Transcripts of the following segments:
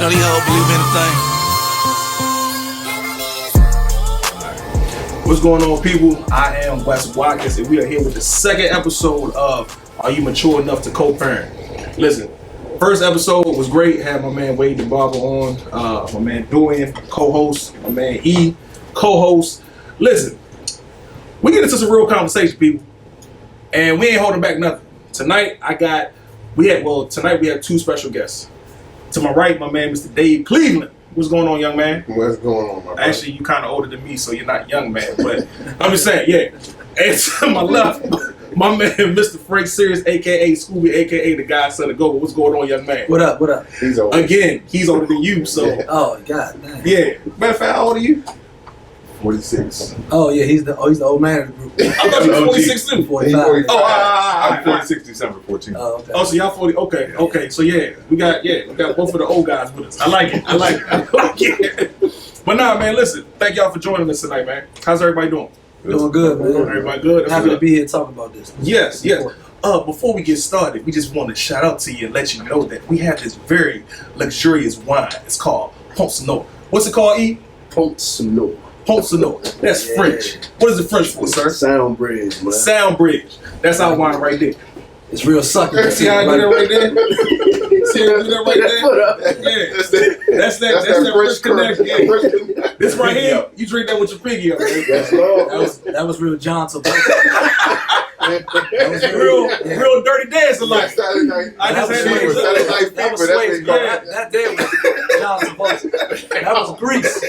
know these hoes believe anything. What's going on, people? I am Wes Watkins, and we are here with the second episode of Are You Mature Enough to Co-Parent? Listen, first episode was great. Had my man Wade the Barber on, my man Dorian, co-host, my man E, co-host. Listen, we get into some real conversation, people, and we ain't holding back nothing. Tonight we have two special guests. To my right, my man Mr. Dave Cleveland. What's going on, young man? What's going on, my brother? Actually, you kind of older than me, so you're not young man, but I'm just saying, yeah. And to my left, my man Mr. Frank Sirius, aka Scooby, aka the godson of Groomer. What's going on, young man? What up? What up? He's older. Again, he's older than you, so. Oh God, man. Yeah. Matter of fact, how old are you? 46. Oh yeah, he's the old man of the group. I thought you were 46 too. 45. Oh, I'm 46 December 14th. Oh, okay. Oh, so y'all 40? Okay. So yeah, we got both of the old guys with us. I like it. But nah, man, listen. Thank y'all for joining us tonight, man. How's everybody doing? Doing good, man. Everybody good? That's Happy to good. be here talking about this. Yes. Before we get started, we just want to shout out to you and let you know that we have this very luxurious wine. It's called Pont-Sonore. What's it called, E? Pont-Sonore. Pont-Sonore. That's French. What is it French for, sir? Sound bridge, man. Sound bridge. That's our wine right there. It's real sucker. See how I do that right there? See how I do that right there? Yeah. That's that French connection. Yeah. This right here, you drink that with your piggy up, man. That's all. That was real John Travolta. That was real dirty dancer like. Saturday night. I just had Saturday night That was fever. That's Swayze, what man. That day was John Travolta. That was Grease.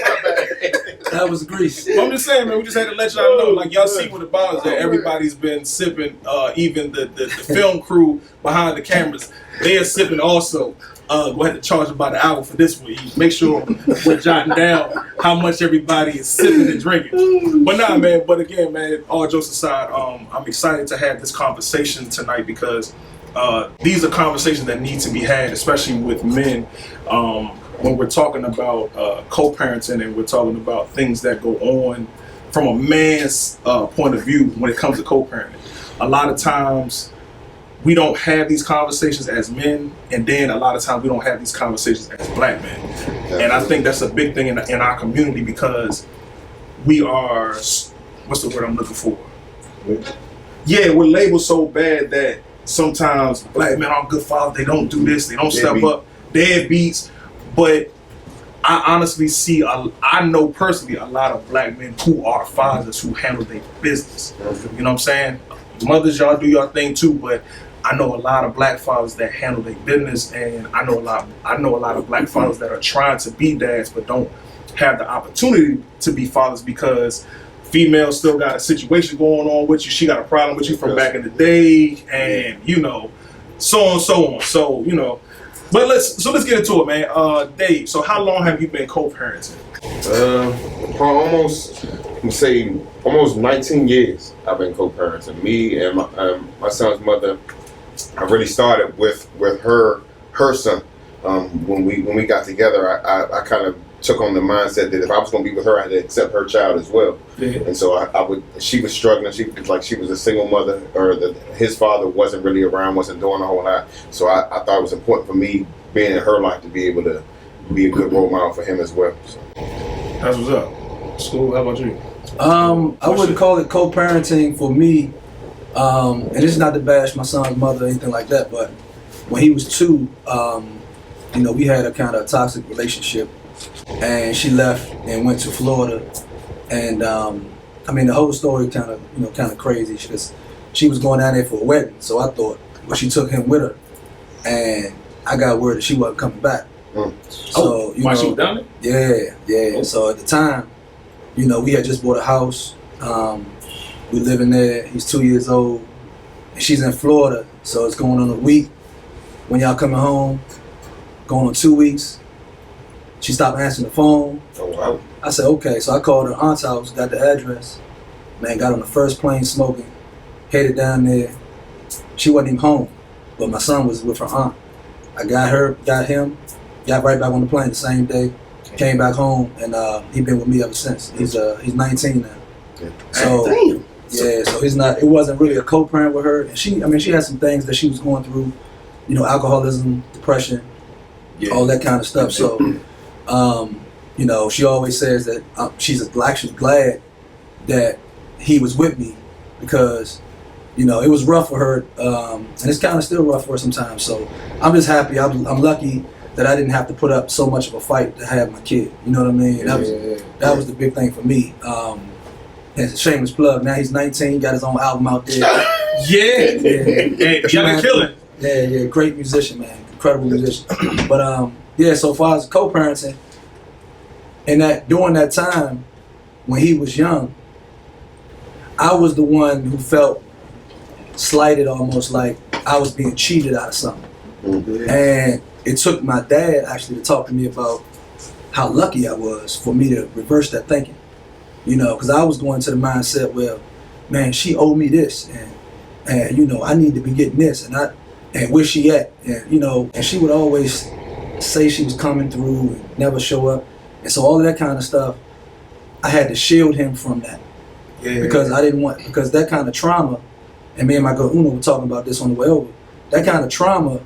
That was Grease. Well, I'm just saying, man, we just had to let y'all know, like, y'all see with the bottles that everybody's been sipping, even the film crew behind the cameras, they are sipping also. Go ahead and charge about the hour for this one. Make sure we're jotting down how much everybody is sipping and drinking. But nah, man, but again, man, all jokes aside, I'm excited to have this conversation tonight because these are conversations that need to be had, especially with men, when we're talking about co-parenting and we're talking about things that go on from a man's point of view when it comes to co-parenting. A lot of times we don't have these conversations as men, and then a lot of times we don't have these conversations as black men. And I think that's a big thing in our community because we are, what's the word I'm looking for? Yeah, we're labeled so bad that sometimes black men aren't good fathers, they don't do this, they don't step up, deadbeats. But I honestly see, I know personally a lot of black men who are fathers who handle their business. You know what I'm saying? Mothers, y'all do your thing too, but I know a lot of black fathers that handle their business, and I know a lot of black fathers that are trying to be dads but don't have the opportunity to be fathers because females still got a situation going on with you. She got a problem with you from back in the day, and so on. So but let's get into it, man. Dave, so how long have you been co-parenting? Almost 19 years I've been co-parenting. Me and my son's mother. I really started with her son. When we got together, I kind of took on the mindset that if I was going to be with her, I had to accept her child as well. Yeah. And so she was struggling. She was a single mother, or his father wasn't really around, wasn't doing a whole lot. So I thought it was important for me being in her life to be able to be a good role model for him as well. So. That's what's up. School, how about you? I wouldn't call it co-parenting for me. And this is not to bash my son's mother or anything like that, but when he was 2, we had a kind of toxic relationship, and she left and went to Florida, and the whole story kind of crazy. She was going down there for a wedding, so I thought, well, she took him with her, and I got word that she wasn't coming back. So why she was down there? Yeah. Oh. So at the time, we had just bought a house. We living there. He's 2 years old, and she's in Florida. So it's going on a week. When y'all coming home, going on 2 weeks. She stopped answering the phone. Oh wow! I said okay. So I called her aunt's house, got the address. Man, got on the first plane smoking, headed down there. She wasn't even home, but my son was with her aunt. I got him, got right back on the plane the same day. Came back home, and he been with me ever since. He's 19 now. Yeah. So. Damn. Yeah, so it wasn't really a co-parent with her. And she had some things that she was going through, alcoholism, depression. all that kind of stuff. So, you know, she always says that she's actually glad that he was with me because, you know, it was rough for her, and it's kind of still rough for her sometimes. So I'm just happy. I'm lucky that I didn't have to put up so much of a fight to have my kid. You know what I mean? That was the big thing for me. It's a shameless plug. Now he's 19, got his own album out there. Hey, y'all killing. Yeah, great musician, man. Incredible musician. But so far as co-parenting, and that during that time when he was young, I was the one who felt slighted, almost like I was being cheated out of something. And it took my dad actually to talk to me about how lucky I was for me to reverse that thinking. You know, because I was going to the mindset, well, man, she owed me this, and you know, I need to be getting this, and where she at, and you know, and she would always say she was coming through and never show up, and so all of that kind of stuff, I had to shield him from that, because I didn't want, because that kind of trauma, and me and my girl Uno were talking about this on the way over, that kind of trauma,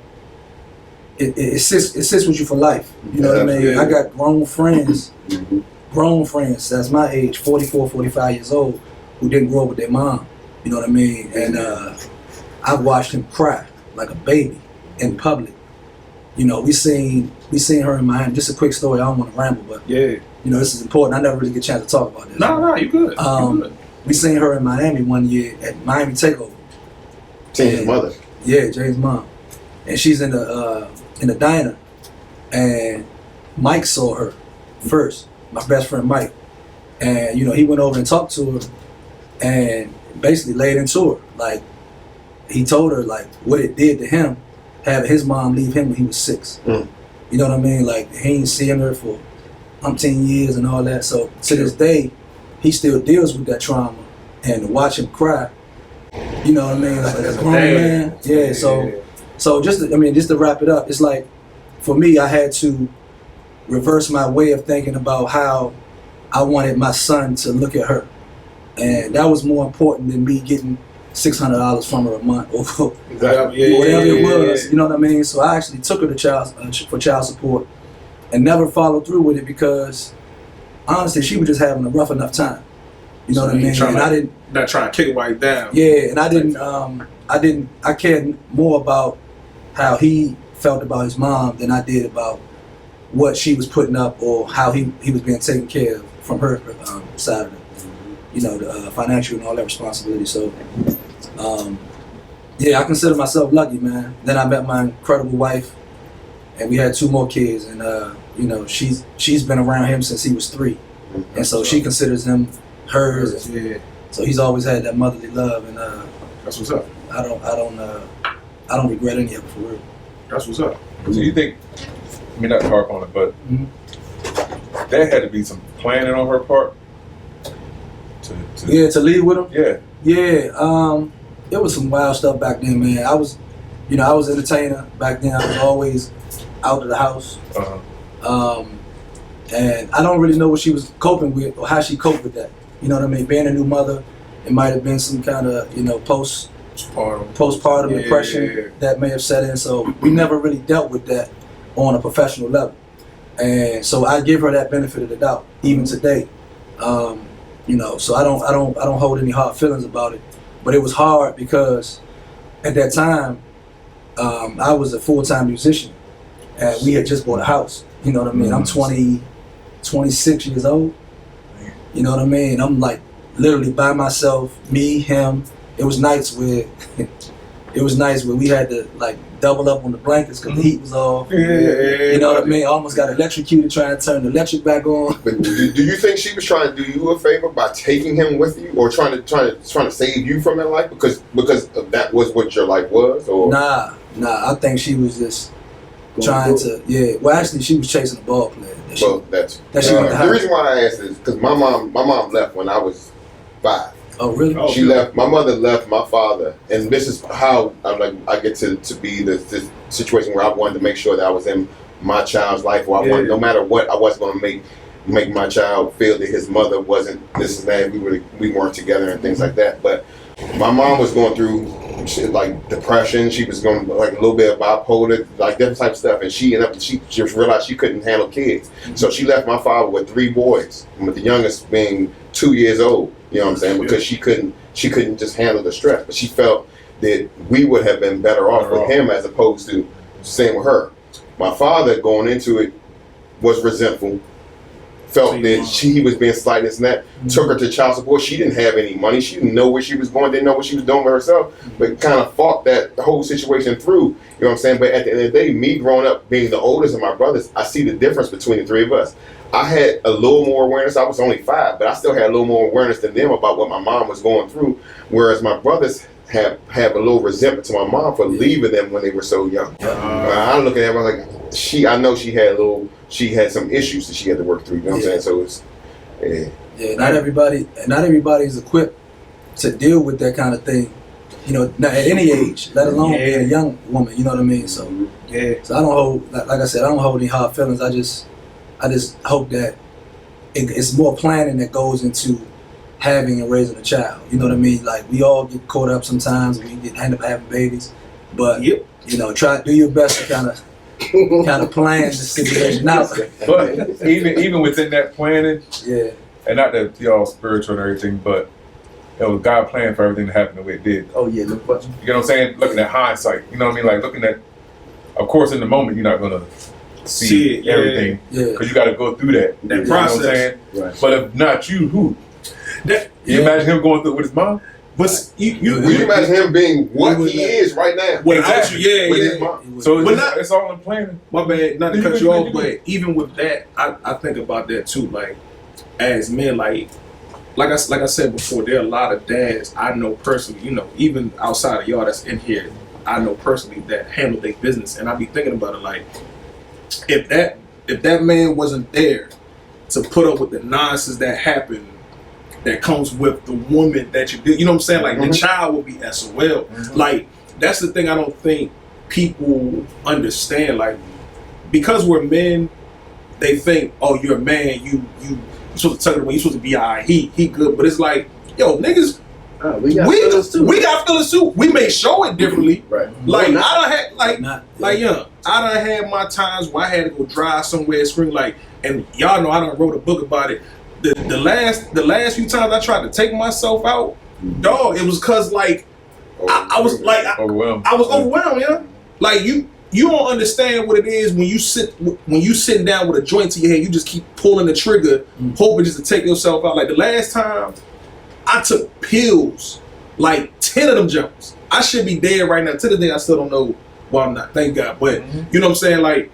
it sits with you for life. You know what I mean? I got grown friends, that's my age, 44, 45 years old, who didn't grow up with their mom. You know what I mean? And I've watched him cry like a baby in public. You know, we seen her in Miami. Just a quick story. I don't want to ramble, but you know, this is important. I never really get a chance to talk about this. No, you good. You good. We seen her in Miami one year at Miami Takeover. James' mother. Yeah, James' mom, and she's in the diner, and Mike saw her first. My best friend Mike, and you know, he went over and talked to her, and basically laid into her. Like, he told her like what it did to him, having his mom leave him when he was 6. You know what I mean? Like, he ain't seeing her for umpteen years and all that. So to this day, he still deals with that trauma, and to watch him cry, you know what I mean? Like a grown man. Yeah. So just to wrap it up, it's like, for me, I had to reverse my way of thinking about how I wanted my son to look at her, and that was more important than me getting $600 from her a month or whatever it was. You know what I mean? So I actually took her to for child support, and never followed through with it because honestly, she was just having a rough enough time. You know what I mean? And I didn't not trying to kick it right down. Yeah, and I cared more about how he felt about his mom than I did about what she was putting up or how he was being taken care of from her side of it. You know, the financial and all that responsibility. So, I consider myself lucky, man. Then I met my incredible wife, and we had 2 more kids. And you know, she's been around him since he was 3, and so she considers him hers. So he's always had that motherly love, and that's what's up. I don't regret any of it, for real. That's what's up. So you think? I mean, not to harp on it, but there had to be some planning on her part. To leave with him. Yeah. It was some wild stuff back then, man. I was an entertainer back then. I was always out of the house. And I don't really know what she was coping with or how she coped with that. You know what I mean? Being a new mother, it might have been some kind of, you know, postpartum depression that may have set in. So we never really dealt with that on a professional level. And so I give her that benefit of the doubt, even today. You know, so I don't hold any hard feelings about it. But it was hard because at that time, I was a full-time musician, and we had just bought a house. You know what I mean? I'm 26 years old. You know what I mean? I'm like literally by myself, me, him. It was nights where we had to like double up on the blankets because the heat was off. You know what I mean? I almost got electrocuted trying to turn the electric back on. But do you think she was trying to do you a favor by taking him with you, or trying to save you from that life because that was what your life was? Or Nah. I think she was just trying to. Well, actually, she was chasing a ball player. The reason why I asked is because my mom left when I was 5. Oh, really? She left. My mother left my father, and this is how I get to be this situation where I wanted to make sure that I was in my child's life, or I wanted, no matter what, I wasn't going to make my child feel that his mother wasn't this and that. We weren't together and things like that. But my mom was going through she like depression. She was going like a little bit of bipolar, like different type of stuff. And she ended up, she just realized she couldn't handle kids. So she left my father with 3 boys, with the youngest being 2 years old. You know what I'm saying? Because she couldn't just handle the stress. But she felt that we would have been better off with him as opposed to staying with her. My father going into it was resentful. Felt that he was being slighted and that. Took her to child support. She didn't have any money. She didn't know where she was going. Didn't know what she was doing with herself. But kind of fought that whole situation through. You know what I'm saying? But at the end of the day, me growing up being the oldest of my brothers, I see the difference between the 3 of us. I had a little more awareness. I was only 5, but I still had a little more awareness than them about what my mom was going through. Whereas my brothers have a little resentment to my mom for leaving them when they were so young. I look at her like I know she had some issues that she had to work through. You know what I'm saying? So it's not everybody is equipped to deal with that kind of thing. You know, not at any age, let alone being a young woman. You know what I mean? So so I don't hold, like I said, I don't hold any hard feelings. I just hope that it's more planning that goes into having and raising a child. You know what I mean? Like, we all get caught up sometimes, we end up having babies, but you know, do your best to kind of plan the situation out. But even within that planning, and not that y'all spiritual and everything, but it was God planned for everything to happen the way it did. Oh yeah, no question. You know what I'm saying? Looking at hindsight, you know what I mean? Like looking at, of course, in the moment you're not gonna see everything because you got to go through that process. You know what I'm saying? Right. But if not you, who? You imagine him going through it with his mom? But you imagine him being what he is right now? Without you, with his mom. So it's all in planning. My bad, not to cut you off, but even with that, I think about that too. Like, as men, like I said before, there are a lot of dads I know personally. You know, even outside of y'all that's in here, I know personally that handle their business, and I be thinking about it like, if that man wasn't there to put up with the nonsense that happened, that comes with the woman that you do, you know what I'm saying? Like, the child will be SOL. Like, that's the thing I don't think people understand. Like, because we're men, they think, oh, you're a man, you supposed to tuck it away, you supposed to be alright, he good. But it's like, yo, niggas, we got feelings too. We may show it differently. Right. Like, I done had my times where I had to go drive somewhere and scream, like, and y'all know I done wrote a book about it. The last few times I tried to take myself out, dog, it was cause like I was overwhelmed. I was overwhelmed, yeah. Like you don't understand what it is when you sitting down with a joint to your head, you just keep pulling the trigger, hoping just to take yourself out. Like the last time I took pills, like 10 of them jumps. I should be dead right now. To the day I still don't know why I'm not. Thank God. But you know what I'm saying? Like,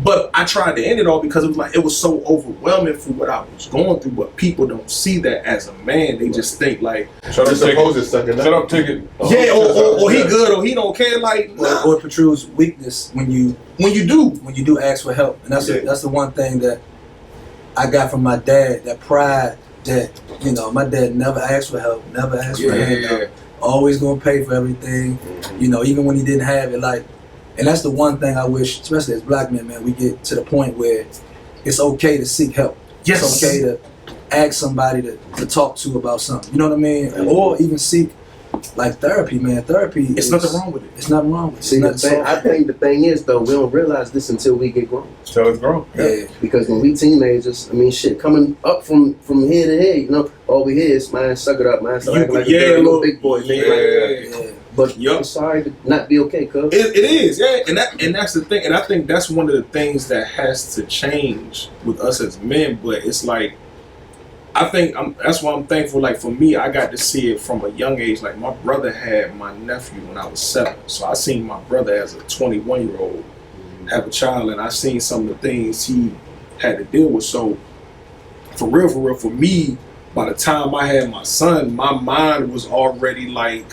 but I tried to end it all because it was so overwhelming for what I was going through. But people don't see that as a man. They just think like, shut up, take it. Yeah, or he good, or he don't care. Like, or it protrudes weakness when you do ask for help. And that's the one thing that I got from my dad. That pride that, you know, my dad never asked for help, never asked for handout. Always gonna pay for everything. You know, even when he didn't have it. Like. And that's the one thing I wish, especially as black men, man, we get to the point where it's okay to seek help. Yes. It's okay to ask somebody to talk to about something. You know what I mean? Or even seek, like, therapy, man. Therapy nothing wrong with it. It's nothing wrong with it. See, I think the thing is, though, we don't realize this until we get grown. Until it's grown. Yeah. Because when we teenagers, I mean, shit, coming up from here to here, you know, all we hear is, man, suck it up, man. So acting like a little big boy thing. Yeah. But I'm sorry to not be okay, cuz. It is, yeah, and that's the thing, and I think that's one of the things that has to change with us as men. But it's like, I think that's why I'm thankful. Like for me, I got to see it from a young age. Like my brother had my nephew when I was 7, so I seen my brother as a 21-year-old have a child, and I seen some of the things he had to deal with. So for real, for me, by the time I had my son, my mind was already like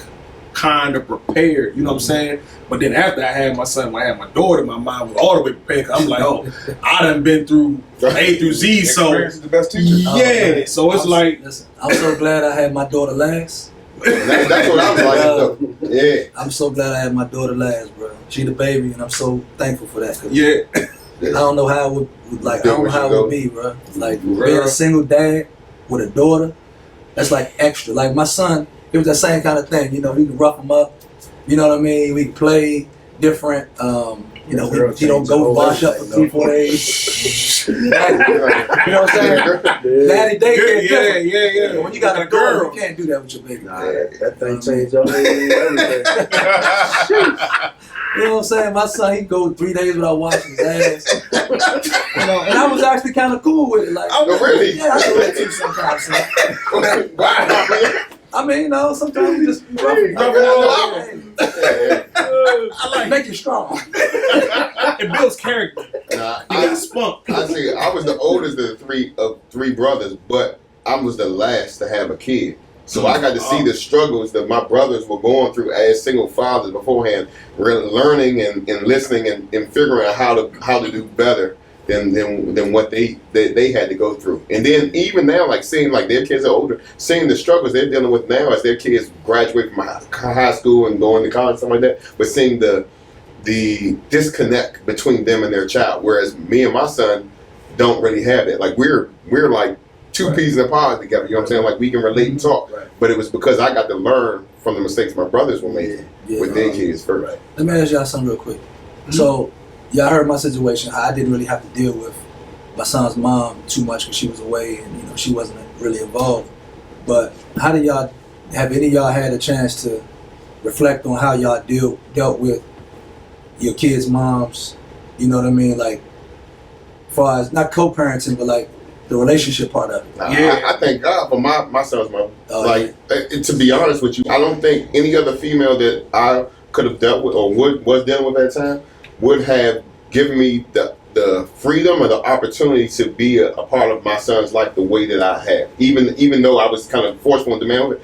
kind of prepared, you know what I'm saying? But then after I had my son, when I had my daughter, my mind was all the way prepared. I'm like, oh, I done been through A through Z, so experience is the best teacher. Yeah, so it's like, listen, I'm so glad I had my daughter last. That's what I'm like. Yeah, I'm so glad I had my daughter last, bro. She the baby, and I'm so thankful for that. Yeah, I don't know how it would like. I don't know how it would be, bro. Like being a single dad with a daughter, that's like extra. Like my son. It was that same kind of thing, you know. He could rough him up, You know what I mean? We play different. You know, he don't go wash up for 3-4 days. You know what I'm saying? Daddy daycare. Yeah. When you got a girl, you can't do that with your baby. Nah, that thing changed everything. You know what I'm saying? My son, he go 3 days without washing his ass. You know, and I was actually kind of cool with it. Like, Oh, really? Yeah, I do that too sometimes. Son. Wow. I mean, you know, sometimes you just rough I like make you strong. It builds character. Nah, You got spunk. I see. I was the oldest of three brothers, but I was the last to have a kid. So I got to see the struggles that my brothers were going through as single fathers beforehand, really learning and listening and figuring out how to do better than what they had to go through. And then even now, like seeing like their kids are older, seeing the struggles they're dealing with now as their kids graduate from high school and going to college, something like that, but seeing the disconnect between them and their child, whereas me and my son don't really have that. Like we're like two peas in a pod together, you know what I'm saying? Like we can relate and talk, but it was because I got to learn from the mistakes my brothers were making with their kids first. Let me ask y'all something real quick. So, y'all heard my situation, how I didn't really have to deal with my son's mom too much because she was away and, you know, she wasn't really involved. But how did y'all, have any of y'all had a chance to reflect on how y'all dealt with your kids' moms? You know what I mean? Like, as far as, not co-parenting, but like, the relationship part of it. I thank God for my son's mom. To be honest with you, I don't think any other female that I could have dealt with or was dealing with at that time would have given me the freedom or the opportunity to be a part of my son's life the way that I have. Even though I was kind of forceful and demanding,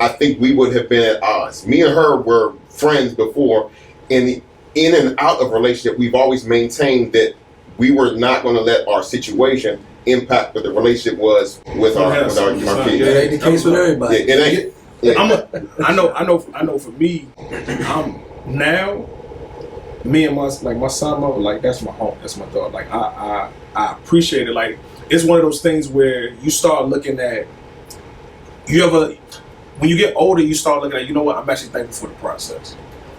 I think we would have been at odds. Me and her were friends before, and in and out of relationship, we've always maintained that we were not going to let our situation impact what the relationship was with our kids. It ain't the case with everybody. It ain't. I know. For me, now, me and my son, mother, like that's my home, that's my daughter. Like I appreciate it. Like it's one of those things where you start looking at. When you get older, you start looking at. You know what? I'm actually thankful for the process.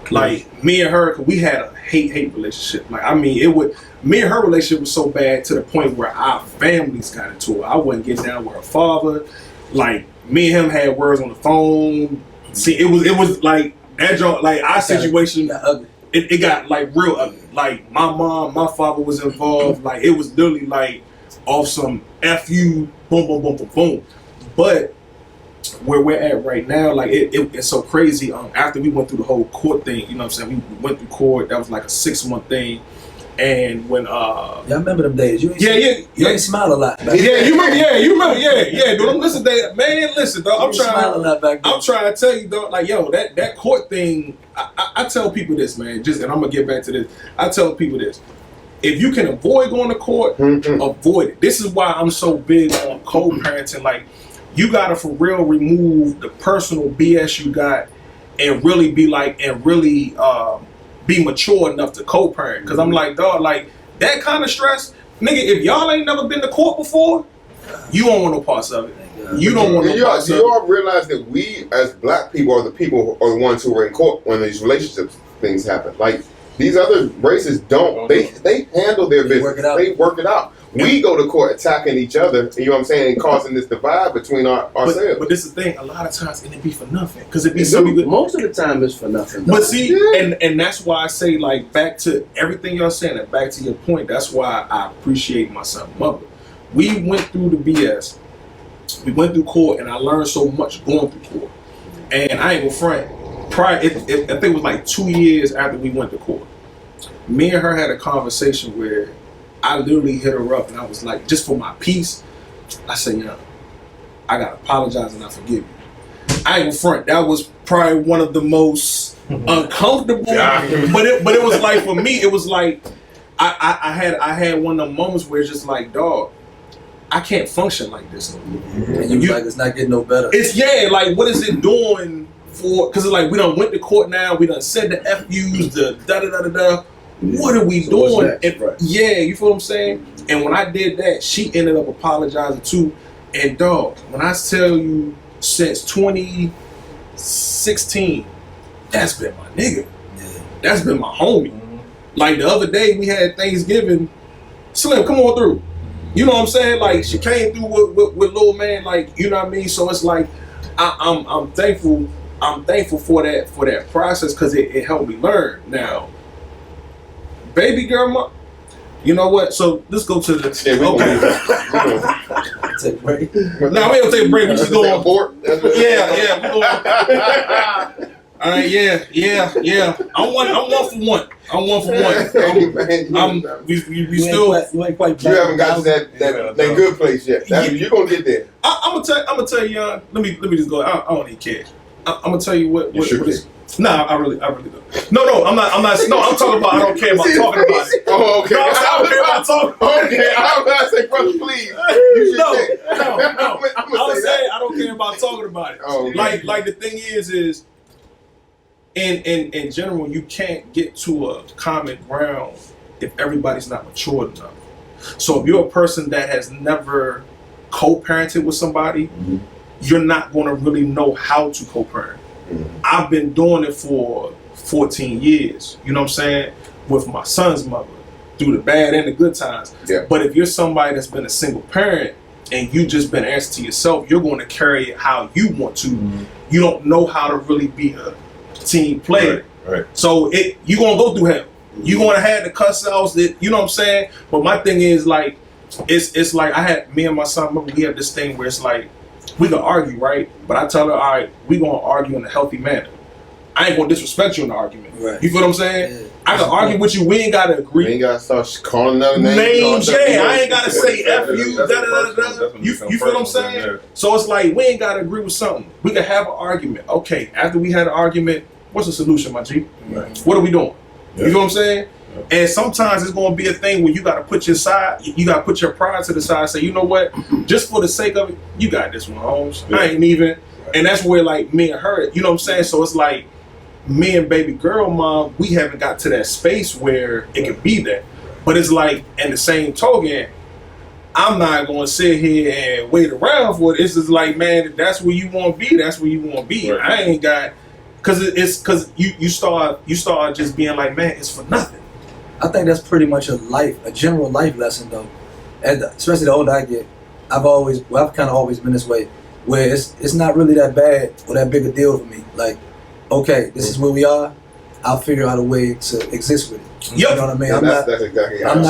Like me and her, cause we had a hate relationship. Like I mean, me and her relationship was so bad to the point where our families got into it. I wasn't getting down with her father. Like me and him had words on the phone. See, it was like that. Like our situation, it got like real ugly. Like my mom, my father was involved. Like it was literally like off some FU, boom, boom, boom, boom, boom. But where we're at right now, like it's so crazy. After we went through the whole court thing, you know what I'm saying? We went through court. That was like a 6-month thing. And when y'all remember them days? You ain't you ain't smile a lot. You remember. Dude, listen, listen, dog. I'm trying to tell you, dog. Like, yo, that court thing. I tell people this, man. And I'm gonna get back to this. I tell people this. If you can avoid going to court, avoid it. This is why I'm so big on co-parenting. Like, you gotta for real remove the personal BS you got, and really be like, and really be mature enough to co-parent. Cause I'm like, dog, like that kind of stress, nigga, if y'all ain't never been to court before, you don't want no parts of it. You don't want no parts of it. You all realize that we as black people are the ones who are in court when these relationships things happen. Like these other races don't. They handle their business. They work it out. We go to court attacking each other, you know what I'm saying, and causing this divide between ourselves. But this is the thing, a lot of times it be for nothing. Because it be most of the time it's for nothing. But see, and that's why I say, like, back to everything y'all saying, and back to your point, that's why I appreciate my son's mother. We went through the BS. We went through court, and I learned so much going through court. And I ain't gonna front. I think it was like 2 years after we went to court. Me and her had a conversation where I literally hit her up and I was like, just for my peace, I said, yo, I gotta apologize and I forgive you. I ain't gonna front. That was probably one of the most uncomfortable. But it was like, for me, it was like I had one of the moments where it's just like, dog, I can't function like this no more. And you like, it's not getting no better. It's like, what is it doing for? Because it's like we done went to court now. We done said the FUs, the da-da-da-da-da. What are we doing? Yeah, you feel what I'm saying? And when I did that, she ended up apologizing too. And dog, when I tell you, since 2016, that's been my nigga. Yeah. That's been my homie. Like the other day we had Thanksgiving. Slim, come on through. You know what I'm saying? Like she came through with little man. Like you know what I mean. So it's like I'm thankful. I'm thankful for that process because it helped me learn. Now, baby girl, you know what? So let's go to the Take a break. No, we don't take a break. We just go on board. Yeah, we go on. All right, yeah. I'm one for one. We still. You ain't quite. You haven't got to that good place yet. You're gonna get there. I'm gonna tell you. Let me just go. I don't even care. I'm gonna tell you what. You sure is. Nah, I really don't. No, I'm not. No, I'm talking about. I don't care about talking about it. Oh, okay. No, I don't care about talking. Okay, I'm gonna say, brother, please. No. I'm gonna say I don't care about talking about it. Oh, okay. Like the thing is. In general, you can't get to a common ground if everybody's not mature enough. So if you're a person that has never co-parented with somebody, you're not going to really know how to co-parent. I've been doing it for 14 years, you know what I'm saying, with my son's mother, through the bad and the good times. Yeah. But if you're somebody that's been a single parent and you just been answered to yourself, you're going to carry it how you want to. You don't know how to really be a team player. Right. So you're gonna go through hell. You're gonna have the cuss outs that you know what I'm saying. But my thing is like, it's like I had me and my son. We have this thing where it's like we can argue, right? But I tell her, all right, we gonna argue in a healthy manner. I ain't gonna disrespect you in the argument. Right. You feel what I'm saying? Yeah. I can argue with you. We ain't gotta agree. We ain't gotta start calling no names. Yeah, I ain't gotta say F you. You feel what I'm saying? So it's like we ain't gotta agree with something. We can have an argument. Okay, after we had an argument, what's the solution, my G? Right. What are we doing? Yeah. You know what I'm saying? Yeah. And sometimes it's gonna be a thing where you gotta put your pride to the side and say, you know what? Just for the sake of it, you got this one, Holmes. Yeah. I ain't even. And that's where like me and her, you know what I'm saying? So it's like me and baby girl mom, we haven't got to that space where it can be that. But it's like, in the same token, I'm not gonna sit here and wait around for it. It's just like, man, if that's where you want to be, that's where you want to be. Right. I ain't got, because you start just being like, man, it's for nothing. I think that's pretty much a general life lesson though. And especially the older I get, I've kind of always been this way, where it's not really that bad or that big a deal for me. Like, okay, this is where we are. I'll figure out a way to exist with it. Yep. You know what I mean? That's exactly how I'm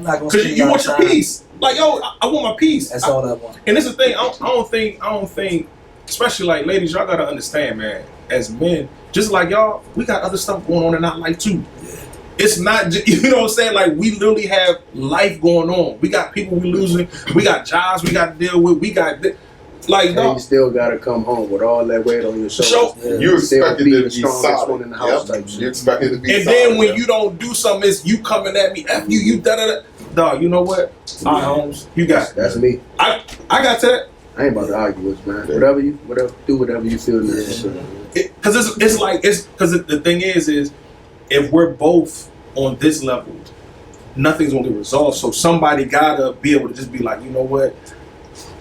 not gonna. Because you want your peace. Like, yo, I want my peace. That's all I want. And this is the thing. I don't think, especially like ladies, y'all gotta understand, man. As men, just like y'all, we got other stuff going on in our life too. Yeah. It's not, you know what I'm saying? Like, we literally have life going on. We got people we losing. We got jobs we got to deal with. We got, like, and you still gotta come home with all that weight on your shoulders. Yeah. You expected to be strongest solid. one in the house type shit. You expected to be and solid. then when you don't do something, it's you coming at me, F you da da da. Dog, you know what? All right, Holmes, you got it. That's me. I got that. I ain't about to argue with you, man. Do whatever you feel necessary. Because the thing is if we're both on this level, nothing's gonna get resolved. So somebody gotta be able to just be like, you know what?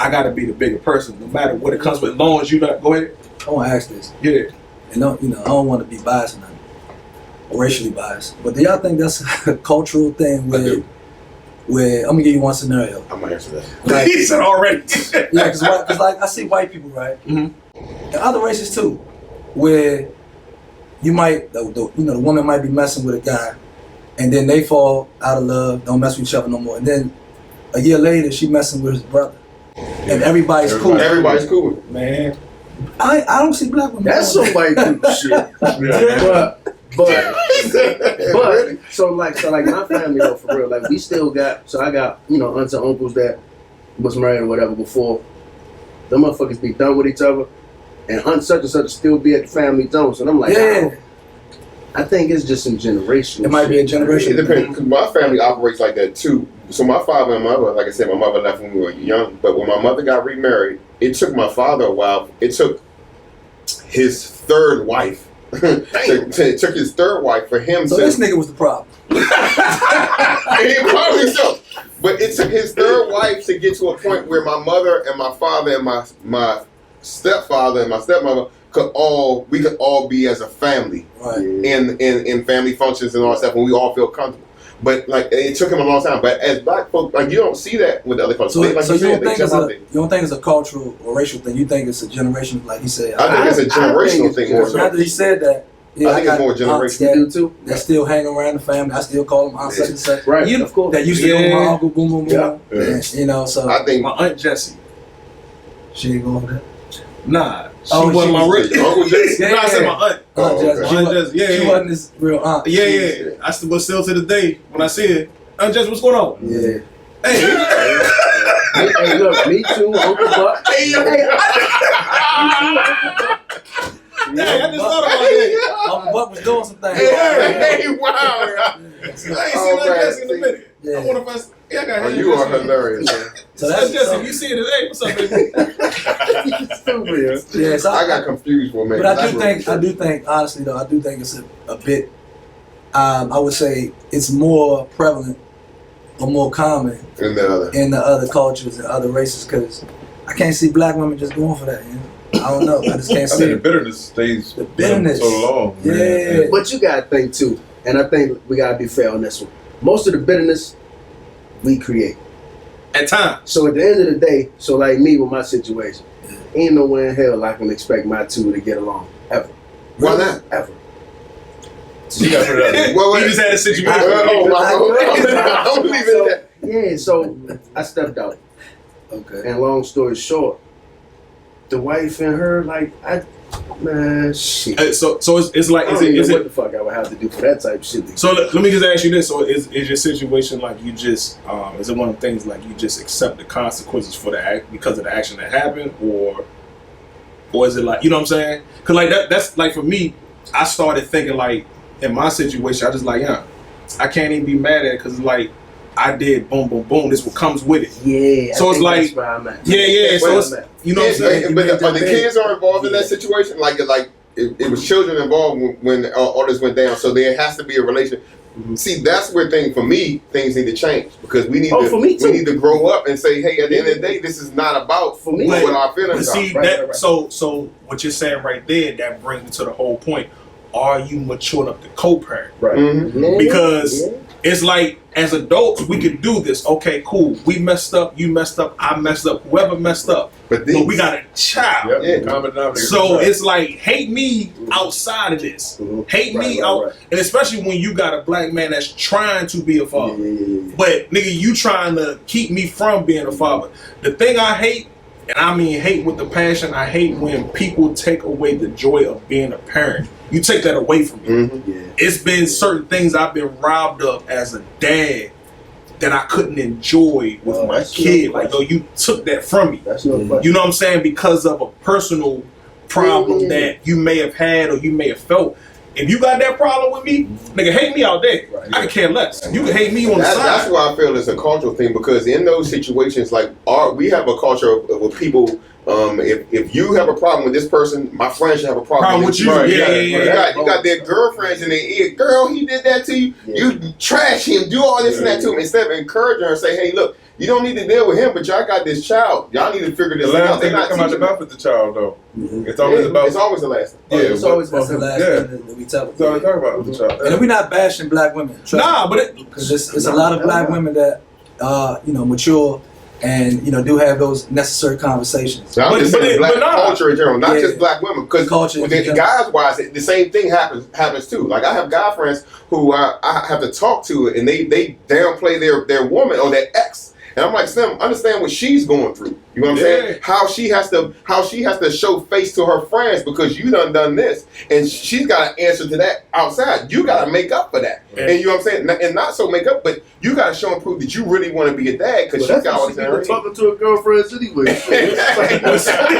I gotta be the bigger person, no matter what it comes with. As long as you not go ahead. I want to ask this. Yeah. And I don't want to be biased or nothing, or racially biased. But do y'all think that's a cultural thing where I'm gonna give you one scenario? I'm gonna answer that. Like, He said already. yeah, because like I see white people, right, and other races too, where you might the woman might be messing with a guy, and then they fall out of love, don't mess with each other no more, and then a year later she messing with his brother, and everybody's cool. Everybody's cool with it. Man. I don't see black women. That's some white people shit. But so like my family though, for real, like we still got, so I got, aunts and uncles that was married or whatever before. The motherfuckers be done with each other, and aunt such and such still be at the family zone. So I'm like, Yeah. I think it's just some generational. It might be a generation. It depends, because my family operates like that too. So my father and mother, like I said, my mother left when we were young, but when my mother got remarried, it took my father a while. It took his third wife. It took his third wife for him So to... this nigga was the problem. He probably so. But it took his third wife to get to a point where my mother and my father and my stepfather and my stepmother could all be as a family Right. in family functions and all that stuff, and we all feel comfortable. But like it took him a long time. But as black folk, like you don't see that with the other cultures. So, Like so you you said, don't they think jump out there. you don't think it's a cultural or racial thing? You think it's a generation, like he said? I think it's a generational thing more so. After he said that, yeah, I think it's more aunts generational. You do too. that still hang around the family. I still call them aunt such and such. Right. You know, Of course. that used to go with my uncle, boom, boom, boom. Yeah. Yeah. And, you know, so I think My Aunt Jessie. she ain't going for that. Nah, she Oh, wasn't she my was- real. Uncle Jason. No, I said my aunt. Oh, Aunt Jess, okay. she, Aunt wa- Jess, yeah, she yeah. wasn't his real aunt. Yeah, yeah. I still to the day when I see it. Aunt Jess, what's going on? Yeah. Hey, Hey, look, me too, Uncle Buck. hey, I just thought about that. Uncle Buck was doing some things. Hey, wow. I ain't seen Oh, Aunt man, Jessie in a minute. Yeah. I wonder if I got Oh, Aunt you are Jessie. hilarious, man. So Aunt that's Jessie, if you see it, hey, what's up, baby? Stupid. yeah. So I got confused for a minute. but I do think, honestly though, I do think it's a bit. I would say it's more prevalent or more common in the other. in the other cultures and other races because I can't see black women just going for that. You know? I don't know. I just can't I see think the it. bitterness stays The bitterness. so long. man. Yeah. But you gotta think too, and I think we gotta be fair on this one. Most of the bitterness we create. At times. So at the end of the day, so like me with my situation, ain't nowhere in hell I can expect my two to get along ever, Why not? ever. You got to put it out there. Well, He just had a situation. Oh my God! Don't leave it at that. Yeah, so I stepped out, Okay. and long story short, the wife and her, like, shit. So it's like, I is don't even it, know what the fuck I would have to do for that type of shit. so let me just ask you this. So is your situation like you just, is it one of the things like you just accept the consequences for the act because of the action that happened, or is it like, you know what I'm saying? Cause like that's like for me, I started thinking like in my situation, I just like, yeah, I can't even be mad at it because like I did boom, boom, boom. This what comes with it. Yeah, So I it's think like- that's where I'm at. Yeah. So That's it's, where I'm at. you know what I'm saying? But the bed. kids are involved in that situation. Like it was children involved when all this went down. So there has to be a relation. Mhm. See, that's where for me things need to change because we need For me too. we need to grow up and say, hey, at the end of the day, this is not about For me. what our But feelings are. see Right. so what you're saying right there, that brings me to the whole point. Are you mature enough to co-parent? Right. Mhm. Yeah, Because yeah. it's like as adults we could do this. Okay, cool. We messed up. You messed up. I messed up. Whoever messed up. But But we got a child. Yep. Yeah. Common denominator. So it's like hate me outside of this. Mhm. Hate me Right, out, right. and especially when you got a black man that's trying to be a father. Yeah. But nigga, you trying to keep me from being a father. The thing I hate, and I mean hate with the passion, I hate when people take away the joy of being a parent. You take that away from me. Mhm. Yeah. It's been certain things I've been robbed of as a dad that I couldn't enjoy with Well, my that's kid. no Like, yo, you took that from me. That's no question. You know what I'm saying? Because of a personal problem Yeah. that you may have had or you may have felt. If you got that problem with me, nigga, hate me out there. Right. I can care less. You can hate me on the That's side. why I feel it's a cultural thing because in those situations, like we have a culture of people. If you have a problem with this person, my friend should have a problem with you. Right, yeah. You got their girlfriends in their ear. Girl, he did that to you. Yeah. You trash him. Do all this and that to him. Instead of encouraging her and say, hey, look, you don't need to deal with him, but y'all got this child. Y'all need to figure the this last out. thing that come out the mouth is the child, though. It's always about. It's always the last. Yeah, It's always That's the last yeah. thing that we tell That's all I them. talk about with the child. And we're not bashing black women. Nah, but it, Because it's a lot of black women that mature and do have those necessary conversations. I'm But- just but saying it- black but nah. culture in general, not Yeah. just black women. Because Culture in general. guys wise, the same thing happens too. Like I have guy friends who I have to talk to, and they downplay their woman or their ex. And I'm like, Slim, understand what she's going through. You know what I'm Yeah. saying? How she has to show face to her friends because you done this, and she's got to answer to that outside. You got to make up for that, Yeah. and you know what I'm saying? And not so make up, but you got to show and prove that you really want to be a dad because But she's that's got all what this she in her been head. talking to her girlfriends anyway. So it's like-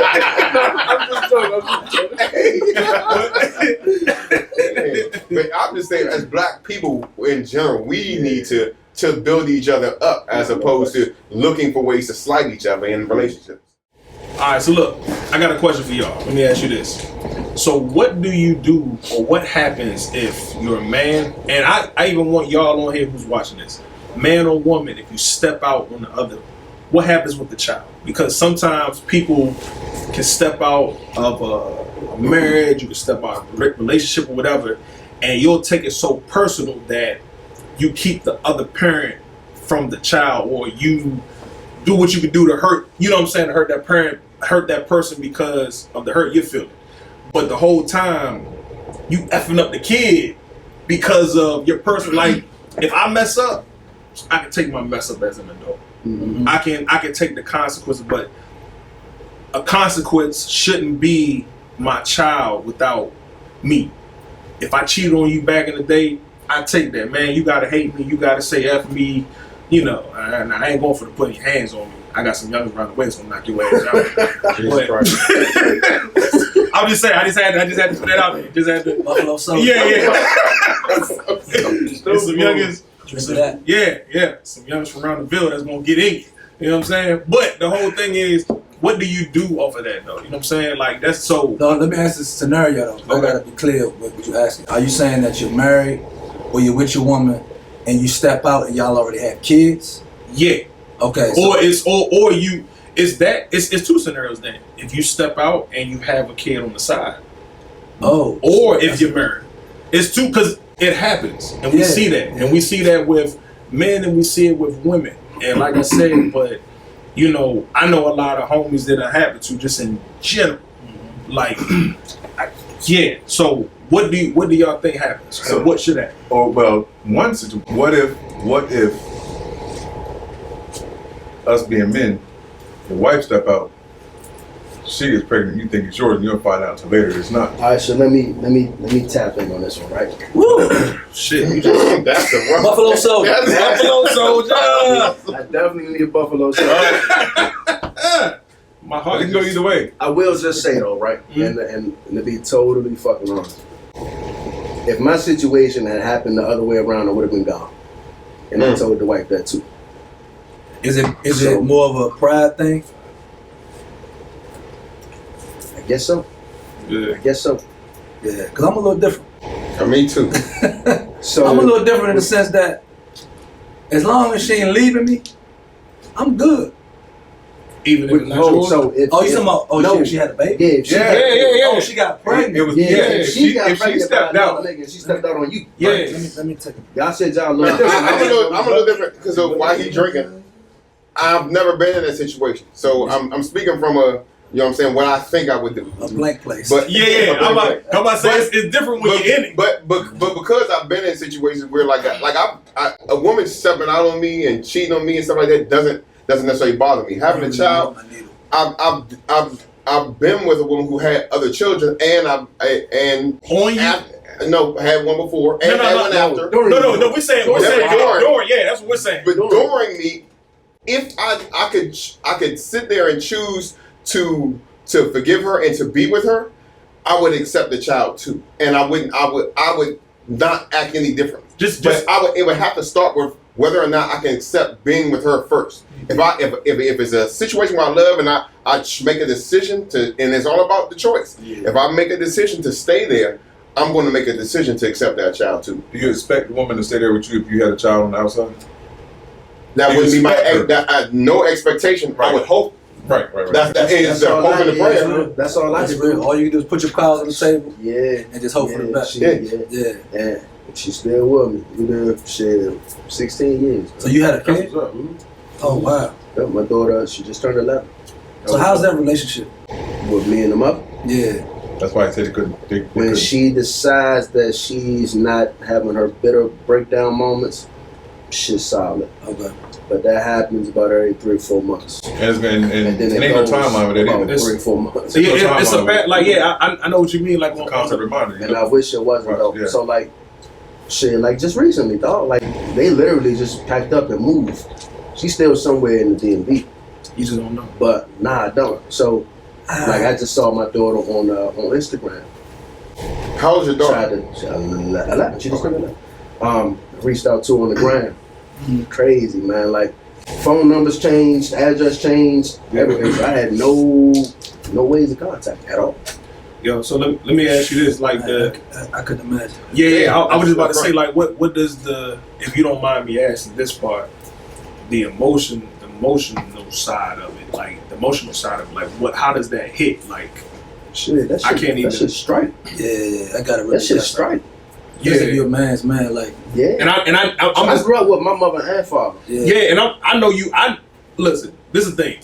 But I'm just saying, as black people in general, we need to build each other up as opposed to looking for ways to slight each other in relationships. all right, so look, I got a question for y'all. Let me ask you this. So what do you do or what happens if you're a man, and I even want y'all on here who's watching this, man or woman, if you step out on the other, what happens with the child? Because sometimes people can step out of a marriage, you can step out of a relationship or whatever, and you'll take it so personal that you keep the other parent from the child, or you do what you can do to hurt, you know what I'm saying, to hurt that parent, hurt that person because of the hurt you're feeling. But the whole time, you effing up the kid because of your person. Like, if I mess up, I can take my mess up as an adult. Mm-hmm. I can take the consequences, but a consequence shouldn't be my child without me. If I cheated on you back in the day, I take that, man. You gotta hate me. You gotta say F me. You know, and I ain't going for the putting your hands on me. I got some youngers around the way that's gonna knock your ass out. I'm just saying, I just had to put that out there. Just had to. Buffalo Soldier. Yeah. Some youngers. Yeah. Some youngers from around the Ville that's gonna get in you. You know what I'm saying? But the whole thing is, what do you do off of that though? You know what I'm saying? Like, that's so. No, let me ask this scenario though. Okay. I gotta be clear with what you're asking. Are you saying that you're married or you're with your woman and you step out and y'all already have kids? Yeah. Okay. Or it's two scenarios then. If you step out and you have a kid on the side. Oh. Or if you're married. It's two, because it happens. And we see that. And we see that with men and we see it with women. And like I said, but you know, I know a lot of homies that are happen to just in general. Like, yeah. So what do y'all think happens? So what should happen? Oh well, one situation. What if us being men, the wife step out, she gets pregnant, you think it's yours, and you'll find out until later it's not. All right, so let me tap in on this one, right? Woo! Shit, you just That's the rough. Buffalo Soldier. Buffalo Soldier. I definitely need a Buffalo Soldier. My It heart can go either way. I will just say though, right? And to be totally fucking honest, if my situation had happened the other way around, I would have been gone. And I told the wife that too. Is it more of a pride thing? I guess so. Yeah. I guess so. Yeah, because I'm a little different. Me too. So I'm a little different in the sense that as long as she ain't leaving me, I'm good. Even if it's not yours? so if, Oh, you talking about? She had a baby. Yeah, if she Oh, she got pregnant. It was if she got if she pregnant by stepped another out. nigga and she stepped out on you. Yeah. Let me take it. Y'all said y'all look I'm a little different because of why he drinking. I've never been in that situation, so I'm speaking from a, you know what I'm saying, what I think I would do. A blank place. But Yeah. I'm about to say it's different when you're in it. But because I've been in situations where a woman stepping out on me and cheating on me and stuff like that doesn't necessarily bother me. Having a child, I've been with a woman who had other children and On you? had one before and had one after. No, we're saying Dorian. Yeah, that's what we're saying. But during me, if I could sit there and choose to forgive her and to be with her, I would accept the child too, and I would not act any different. It would have to start with whether or not I can accept being with her first. If it's a situation where I love and I make a decision to, and it's all about the choice. Yeah. If I make a decision to stay there, I'm going to make a decision to accept that child too. Do you expect the woman to stay there with you if you had a child on the outside? That You wouldn't be expect no expectation. I would hope. Right. That's all hope I and the did. prayer. That's all I That's can real. do. All you can do is put your cards on the table Yeah. and just hope for the best. Yeah. She's still with me. We've been 16 years. So you had a That's kid? what's up. Oh wow. Yeah, my daughter, she just turned 11. So how's that relationship? With me and them up. Yeah. That's why I said it couldn't. When she decides that she's not having her bitter breakdown moments, she's solid. Okay. But that happens about every 3 or 4 months. And then it it ain't no goes timeline with that about either. 3 or 4 months. So yeah, it's a bad. Like I know what you mean. Like It's a constant reminder. And I wish it wasn't though. Yeah. So like, shit, like just recently, dog. Like they literally just packed up and moved. She's still somewhere in the DMV, You just don't know. but nah, I don't. So like I just saw my daughter on Instagram. How old's your daughter? She just turned 11. Reached out to her on the gram. Crazy, man. Like phone numbers changed, address changed, everything. So I had no ways of contact at all. Yo, so let me ask you this, like I couldn't imagine. Yeah, I was just about to say, like, what does the, if you don't mind me asking this part, the emotional side of it, like the emotional side of it, like how does that hit? Like Shit, that shit, I can't even. That shit strike. Yeah, I got it. Really That shit strike. Yeah, if you're a man's man, like. Yeah. I grew up with my mother and father. Yeah, and I know you. Listen. This is the thing.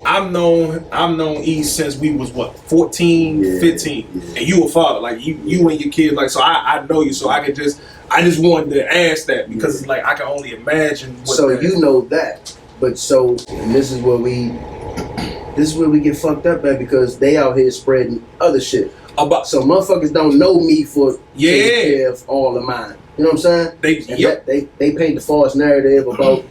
I've known E since we was 14, 15, and you a father. Like you and your kids. Like so, I know you. So I just wanted to ask that because it's like I can only imagine. So you know that, but and this is where we get fucked up at because they out here spreading other shit. So motherfuckers don't know me for taking care of all of mine. You know what I'm saying? They paint the false narrative about.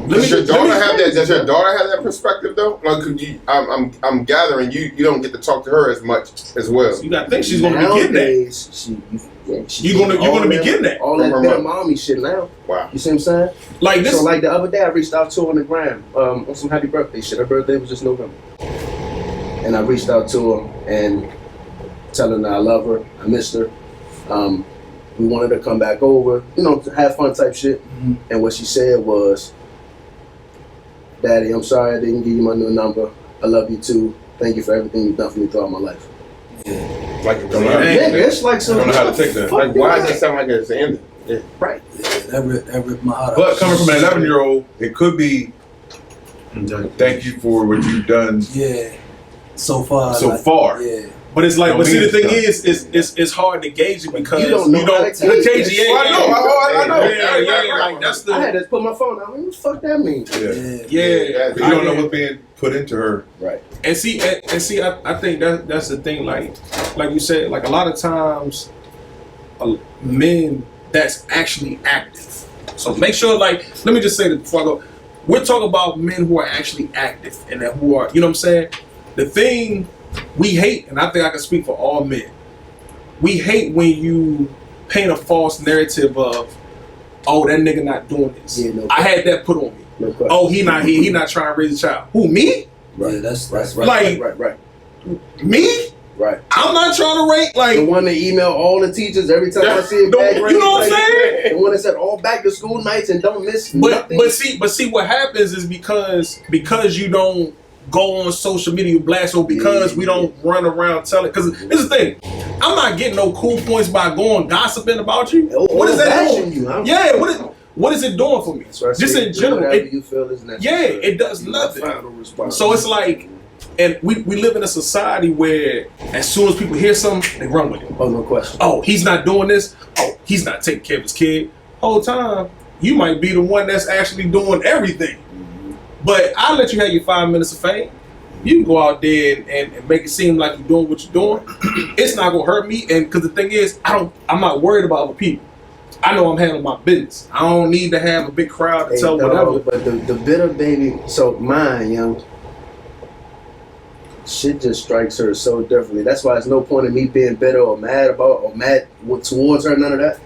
Does your daughter have that perspective though? Like, I'm gathering you don't get to talk to her as much as well. So you gotta think she's gonna be getting that. You're gonna be getting that. All that better mommy shit now. Wow. You see what I'm saying? Like this. So like the other day I reached out to her on the gram on some happy birthday shit. Her birthday was just November, and I reached out to her and telling her I love her, I missed her. We wanted her to come back over, to have fun type shit. Mm-hmm. And what she said was, Daddy, I'm sorry I didn't give you my new number. I love you too. Thank you for everything you've done for me throughout my life. Yeah. Like you don't it's like some. I don't know how to take that. Like, why does it sound like it's ending? Yeah. Right. Yeah, that ripped my heart out. But coming from an 11-year-old, it could be. Thank you for what you've done. Yeah. So far. Yeah. But it's like, see, the thing is, it's hard to gauge it because you don't gauge it. I know. Like that's I had to put my phone out. What the fuck that mean? Yeah. But you don't know what's being put into her. Right. And see, I think that's the thing. Like you said, like a lot of times, men that's actually active. So make sure, like, let me just say this before I go. We're talking about men who are actually active and who are, you know what I'm saying? The thing we hate, and I think I can speak for all men, we hate when you paint a false narrative of, oh, that nigga not doing this. Yeah, I had that put on me. No question. Oh, he not trying to raise a child. Who, me? Right, yeah, that's right. Like, right. Me? Right. I'm not trying to rate like the one that email all the teachers every time I see it back. You know what I'm saying? The one that said all back to school nights and don't miss nothing. But see what happens is because you don't go on social media blast or because we don't run around telling. Because this is the thing, I'm not getting no cool points by going gossiping about you. What is that doing? What is it doing for me? Just in general, you feel is necessary. It does nothing. So it's like. And we live in a society where as soon as people hear something, they run with it. Oh, no question. Oh, he's not doing this. Oh, he's not taking care of his kid. Whole time, you might be the one that's actually doing everything. Mm-hmm. But I'll let you have your 5 minutes of fame. You can go out there and make it seem like you're doing what you're doing. It's not gonna hurt me. And because the thing is, I'm not worried about other people. I know I'm handling my business. I don't need to have a big crowd to tell whatever. But the bitter baby, so mine, young. Shit just strikes her so differently. That's why there's no point in me being bitter or mad towards her. None of that.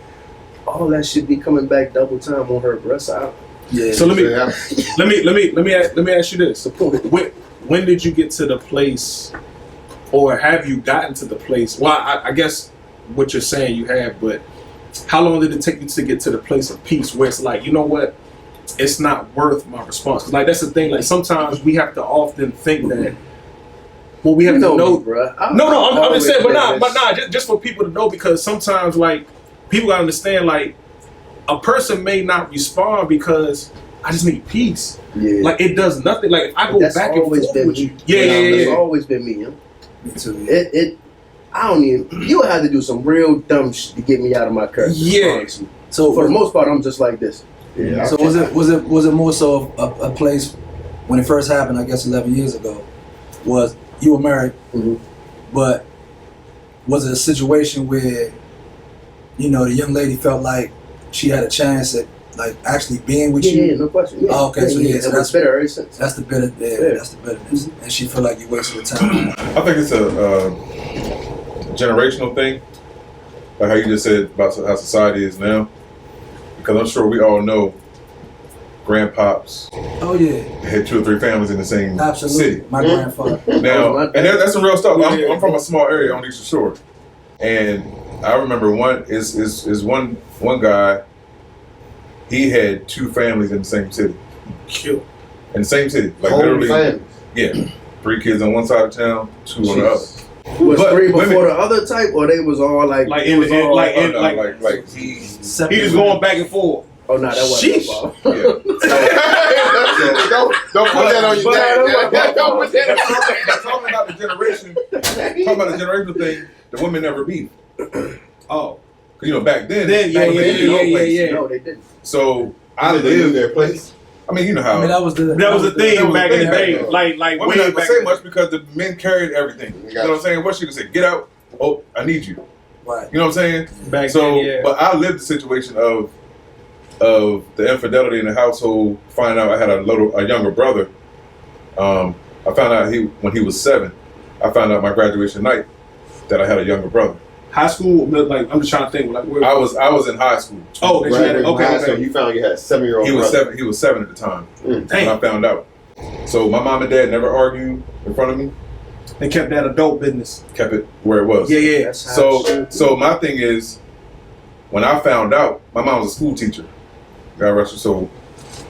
All that should be coming back double time on her breast out. Yeah. So let me ask you this. When did you get to the place, or have you gotten to the place? Well, I guess what you're saying you have, but how long did it take you to get to the place of peace where it's like, you know what, it's not worth my response? 'Cause like that's the thing. Like sometimes we have to often think that. Well, we have to know, bro. I'm just saying, but nah, just for people to know, because sometimes, like, people gotta understand, like, a person may not respond because I just need peace. Yeah. Like, it does nothing. Like, if I go back and forth with you. It's always been me, yo. Me too. I don't even, you would have to do some real dumb shit to get me out of my character. Yeah. So for the most part, I'm just like this. Yeah. So was it more so a place when it first happened, I guess 11 years ago, was you were married, but was it a situation where, you know, the young lady felt like she had a chance at like actually being with you? Yeah, no question. Yeah. Oh, okay, so that's bitter ever since. That's the bitter. Yeah, that's the bitterness, and she felt like you wasted her time. I think it's a generational thing, like how you just said about how society is now. Because I'm sure we all know grandpops. Oh yeah. Had 2 or 3 families in the same city. My grandfather. Now, and that's some real stuff. I'm from a small area on Eastern Shore, and I remember one guy. He had 2 families in the same city. Cute. In the same city, like whole literally. family. Yeah, 3 kids on one side of town, 2 on the other. Was But three before women- the other type, or they was all like Like he just going back and forth. Oh no, that wasn't Sheesh. my fault. Yeah. Don't put that on your dad. Don't put that on Talking about the generation, talking about the generational thing, the women never beef. Oh, Cause you know back then, yeah. No, they didn't. So I They knew lived. their place. I mean, you know how. I mean, that was the the that was thing the back in the thing day. back then. Like Women way didn't back. say in- much because the men carried everything. You know what I'm saying? What she could say, get out. Oh, I need you. right. You know what I'm saying? Back So, then, yeah. but I lived the situation of the infidelity in the household. Finding out I had a younger brother. I found out when he was 7. I found out my graduation night that I had a younger brother. High school, like I'm just trying to think. Like where I was in high school. Oh, that you had it. Okay. So you found you had a 7-year-old He was brother. 7. He was 7 at the time when I Dang, found out. So my mom and dad never argued in front of me. they kept that adult business. Kept it where it was. Yeah. That's how it should be. So my thing is, when I found out, my mom was a school teacher. God rest her soul.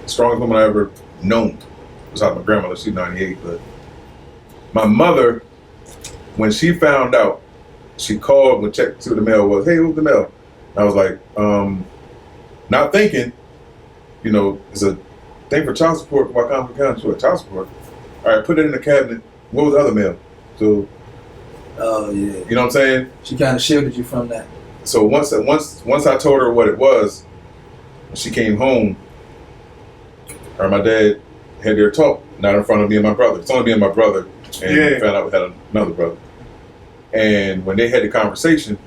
Strongest woman I ever known. Besides my grandmother, she's 98. But my mother, when she found out, she called and checked to see what the mail was. Hey, what's the mail? And I was like, not thinking, it's a thing for child support. Why come for child support? All right, put it in the cabinet. What was the other mail? So, Oh yeah. you know what I'm saying? She kind of shielded you from that. So once I told her what it was, when she came home, her and my dad had their talk, not in front of me and my brother. It's only me and my brother, and we found out we had another brother. And when they had the conversation,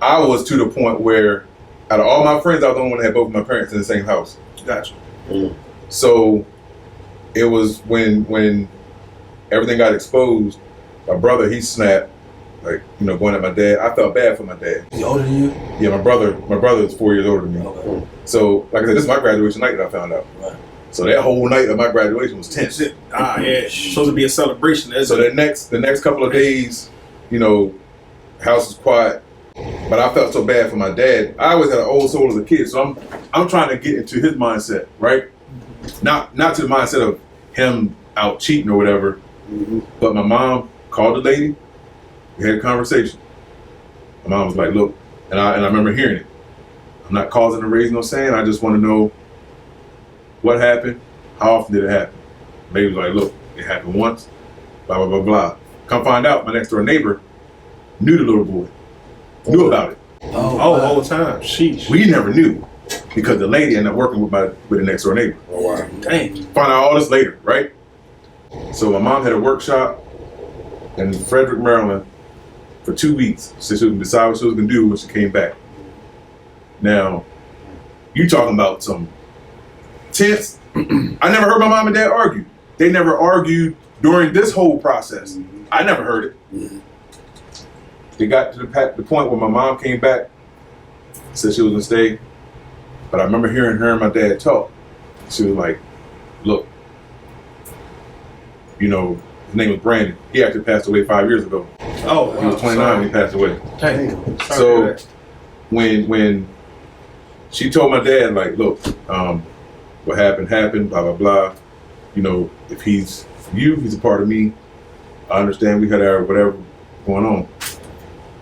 I was to the point where, out of all my friends, I was the only one that had both of my parents in the same house. Gotcha. So it was when everything got exposed, my brother, he snapped, going at my dad. I felt bad for my dad. Is he older than you? Yeah, my brother is 4 years older than me. Okay. So, like I said, this is my graduation night that I found out. Right. So that whole night of my graduation was tense. Yeah. Supposed to be a celebration. So the next couple of days, house was quiet. But I felt so bad for my dad. I always had an old soul as a kid, so I'm trying to get into his mindset, right? Not to the mindset of him out cheating or whatever. Mm-hmm. But my mom called the lady. We had a conversation. My mom was like, "Look," and I remember hearing it. I'm not causing a raise no saying. I just want to know what happened. How often did it happen? Lady was like, "Look, it happened once. Blah blah blah blah." Come find out, my next door neighbor knew the little boy. Knew about it. Oh, wow. all the time. Sheesh. We never knew because the lady ended up working with the next door neighbor. Oh, wow. Dang. Find out all this later, right? So my mom had a workshop in Frederick, Maryland for 2 weeks. So she would decide what she was gonna do when she came back. Now, you talking about some tense. I never heard my mom and dad argue. They never argued during this whole process. I never heard it. Yeah. It got to the point where my mom came back, said she was gonna stay, but I remember hearing her and my dad talk. She was like, "Look, his name was Brandon. He actually passed away 5 years ago. Oh, He was 29 when he passed away. Dang. So when she told my dad, like, look, what happened, blah blah blah. If he's you, he's a part of me. I understand we had our whatever going on."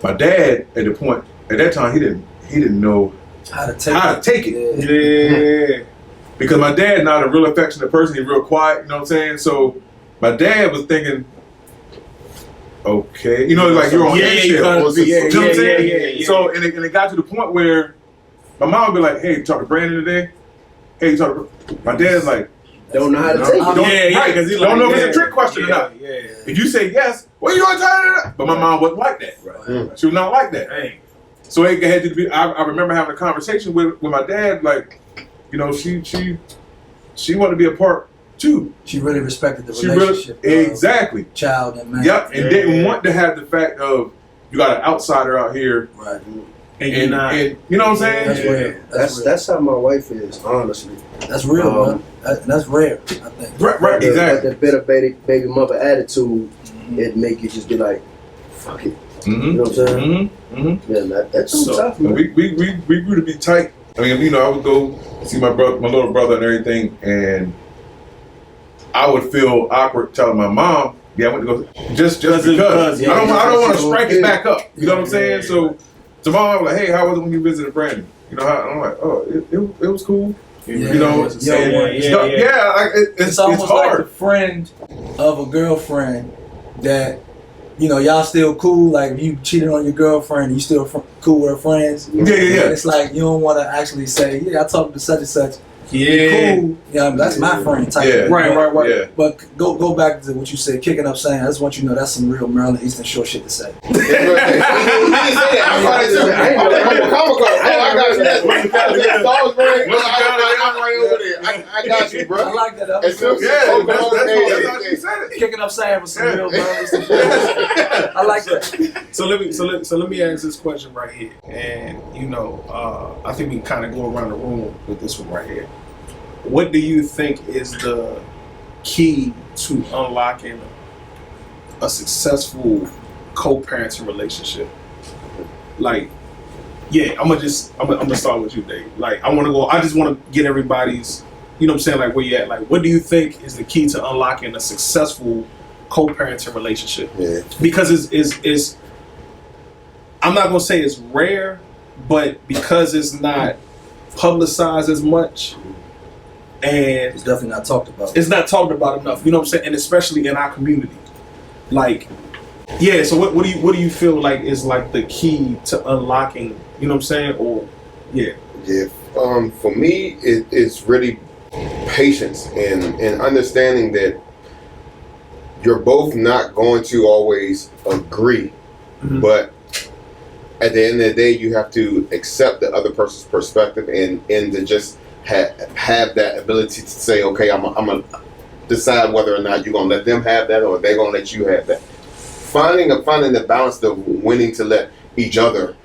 My dad, at that time, he didn't know How to take it. Yeah. Yeah. Because my dad's not a real affectionate person. He's real quiet. You know what I'm saying? So my dad was thinking, okay, like you're on eggshell. you You know what I'm saying? yeah. So and it got to the point where my mom would be like, "Hey, you talk to Brandon today? Hey, you talk to..." My dad's like, Don't know how to take it. Right, because he don't know if it's a trick question or not. Yeah. If you say yes, well, you don't tell her. But my mom wasn't like that. Right. She was not like that. Dang. So it had to be. I remember having a conversation with my dad, like, she wanted to be a part too. She really respected the She relationship. really of exactly. child and man. Yep, and didn't want to have the fact of you got an outsider out here, Right. and you know what I'm saying? That's real. Real. That's how my wife is, honestly. That's real, man. That's rare, I think. Right, exactly. That bitter baby mother attitude, it make you just be like, fuck it. You know what I'm saying? Yeah, that's so tough, man. We grew to be tight. I mean, I would go see my little brother and everything, and I would feel awkward telling my mom Yeah, I went to go just because. Yeah, I don't want to strike it yeah. back up. You know what I'm saying? Yeah. So tomorrow I'm like, hey, how was it when you visited Brandon? You know, I'm like, oh, it was cool. Yeah, you know, it's like it's almost like hard. the friend of a girlfriend that, you know, y'all still cool. Like if you cheated on your girlfriend, you still cool with her friends. Yeah. And it's like you don't want to actually say, yeah, I talked to such and such. Yeah. Cool. Yeah, that's my friend type. Yeah. of Right. Yeah. But go back to what you said, kicking up saying. I just want you to know that's some real Maryland Eastern Shore shit to say. He didn't say that. I thought it said, I got you. That's my I'm right over there. I got you, bro. I like that. As soon as That's how she said it. Kicking up saying was some real Maryland Eastern Shore. I like that. So let me ask this question right here, and you know, I think we kind of go around the room with this one right here. What do you think is the key to unlocking a successful co-parenting relationship? Like, yeah, I'm gonna start with you, Dave. Like, I just want to get everybody's, you know what I'm saying, like where you at. Like, what do you think is the key to unlocking a successful co-parenting relationship? Yeah. Because it's I'm not gonna say it's rare, but because it's not publicized as much, and It's definitely not talked about. it's not talked about enough, you know what I'm saying, and especially in our community. Like, yeah. So what do you feel like is like the key to unlocking? You know what I'm saying? Or yeah. Yeah. For me, it's really patience and understanding that you're both not going to always agree, Mhm. but at the end of the day, you have to accept the other person's perspective and to just have that ability to say, okay, I'm gonna decide whether or not you're gonna let them have that or they're gonna let you have that. Finding the balance of winning to let each other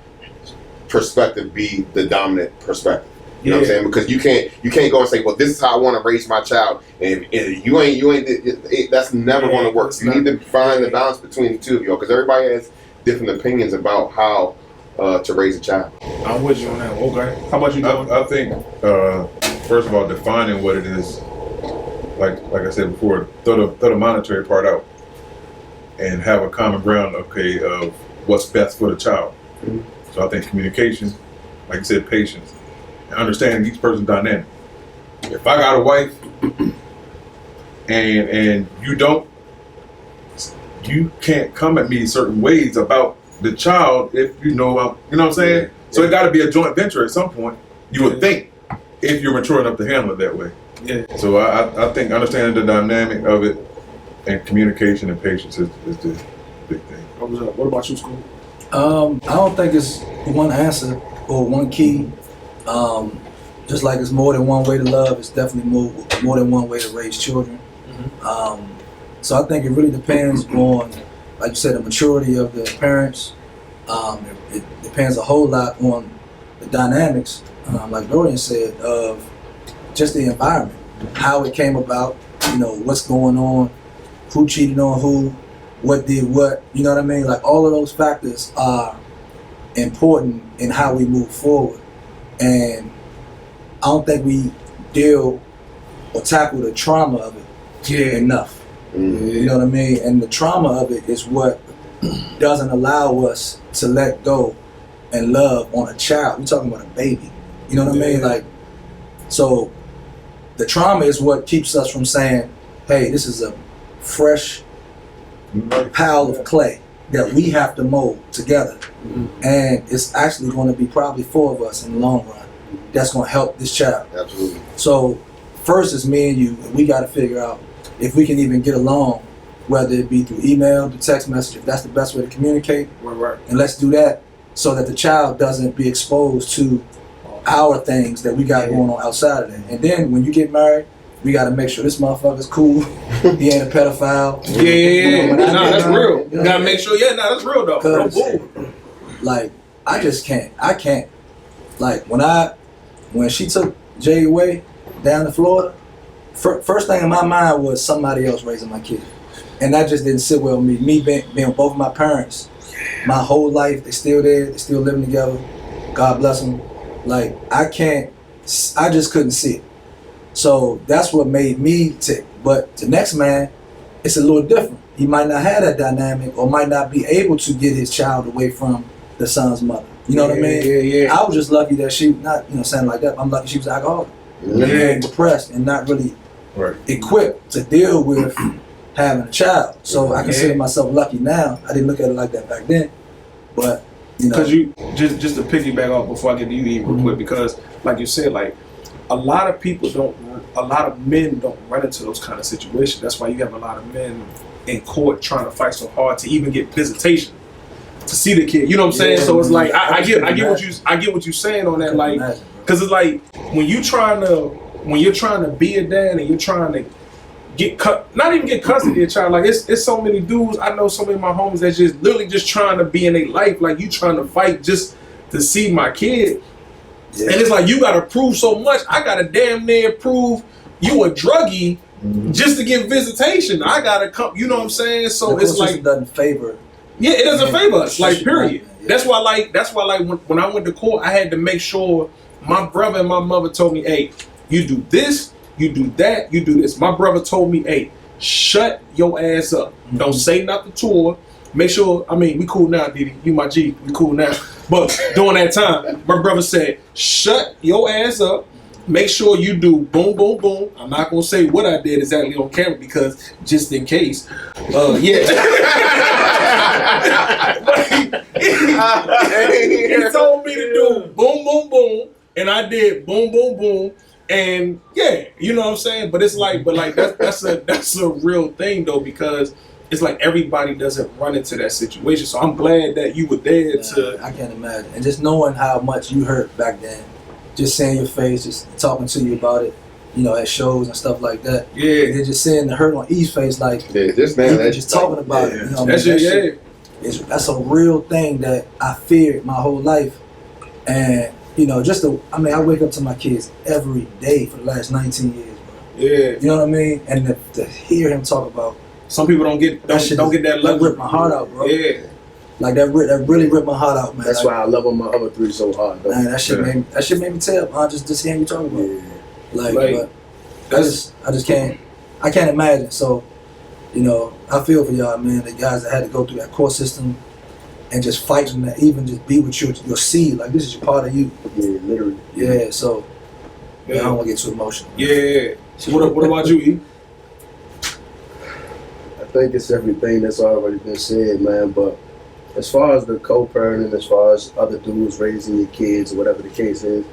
perspective be the dominant perspective. You know what I'm saying? Because you can't go and say, well, this is how I want to raise my child, and if you ain't, that's never going to work. You need to find the balance between the two of y'all, because everybody has different opinions about how to raise a child. I'm with you on that. Okay. How about you, Dorian? I think first of all, defining what it is, like I said before, throw the monetary part out, and have a common ground, okay, of what's best for the child. Mm-hmm. So I think communication, like you said, patience, and understanding each person's dynamic. If I got a wife and you can't come at me certain ways about the child if you know what I'm saying? Yeah. So it got to be a joint venture at some point, you would think, if you're mature enough to handle it that way. Yeah. So I think understanding the dynamic of it and communication and patience is the big thing. What about you, Scooby? I don't think it's one answer or one key. Just like it's more than one way to love, it's definitely more than one way to raise children. So I think it really depends on, like you said, the maturity of the parents. It depends a whole lot on the dynamics, like Dorian said, of just the environment, how it came about, you know, what's going on, who cheated on who, what did what, you know what I mean? Like all of those factors are important in how we move forward. And I don't think we deal or tackle the trauma of it enough. You know what I mean? And the trauma of it is what doesn't allow us to let go and love on a child. We're talking about a baby. You know what I mean? Like, so the trauma is what keeps us from saying, hey, this is a fresh pile of clay that we have to mold together. And it's actually going to be probably 4 of us in the long run that's going to help this child. Absolutely. So first it's me and you, and we got to figure out if we can even get along, whether it be through email, through text message, if that's the best way to communicate. Right. And let's do that so that the child doesn't be exposed to our things that we got going on outside of that. And then when you get married, we got to make sure this motherfucker's cool. He ain't a pedophile. Yeah. When I Nah, get that's married, real. you know, Gotta make sure. Yeah, that's real though. No 'Cause- bull. like, I just can't. I can't. Like, when she took Jay away down to Florida, first thing in my mind was somebody else raising my kid. And that just didn't sit well with me. Me being both of my parents, my whole life, they're still there, they're still living together. God bless them. Like, I just couldn't see it. So that's what made me tick. But the next man, it's a little different. he might not have that dynamic or might not be able to get his child away from the son's mother. You know what I mean? Yeah. I was just lucky that she, not, saying like that, I'm lucky she was alcoholic. And depressed and not really equipped to deal with having a child. So I consider myself lucky now. I didn't look at it like that back then. But, Because you, just to piggyback off before I get to you even real quick, because like you said, like, a lot of men don't run into those kind of situations. That's why you have a lot of men in court trying to fight so hard to even get visitation to see the kid. You know what I'm saying? So it's like I get what you're saying on that. Like, because it's like when you're trying to be a dad and you're trying to not even get custody of your child. Like it's so many dudes. I know so many of my homies that's just literally just trying to be in their life. Like you trying to fight just to see my kid. Yeah. And it's like you gotta prove so much. I gotta damn near prove you a druggie just to get visitation. I gotta come. You know what I'm saying? So it's like it doesn't favor. Yeah, it doesn't favor us. Like period. Yeah. That's why when I went to court, I had to make sure my brother and my mother told me, "Hey, you do this, you do that, you do this." My brother told me, "Hey, shut your ass up. Don't say nothing to her. Make sure. I mean, we cool now, Didi. You my G. We cool now." But during that time, my brother said, "Shut your ass up. Make sure you do boom, boom, boom." I'm not gonna say what I did exactly on camera because just in case. He told me to do boom, boom, boom, and I did boom, boom, boom, and you know what I'm saying. But it's like, that's a real thing though, because it's like everybody doesn't run into that situation. So I'm glad that you were there to. I can't imagine. And just knowing how much you hurt back then, just seeing your face, just talking to you about it, at shows and stuff like that. Yeah. And then just seeing the hurt on E's face, like, just talking about it. That's a real thing that I feared my whole life. And, I wake up to my kids every day for the last 19 years, bro. Yeah. You know what I mean? And to hear him talk about. Some people don't get that love. That ripped my heart out, bro. Yeah. Like that really ripped my heart out, man. That's why I love on my other three so hard, though. Man, that shit made me tell, man, just hearing you talking about. Yeah. But I just can't imagine. So, I feel for y'all, man, the guys that had to go through that court system and just fighting that, even just be with your seed. Like, this is your part of you. Yeah, literally. Yeah, so I don't want to get too emotional. Yeah. So what about you, E? I think it's everything that's already been said, man. But as far as the co-parenting, as far as other dudes raising your kids or whatever the case is,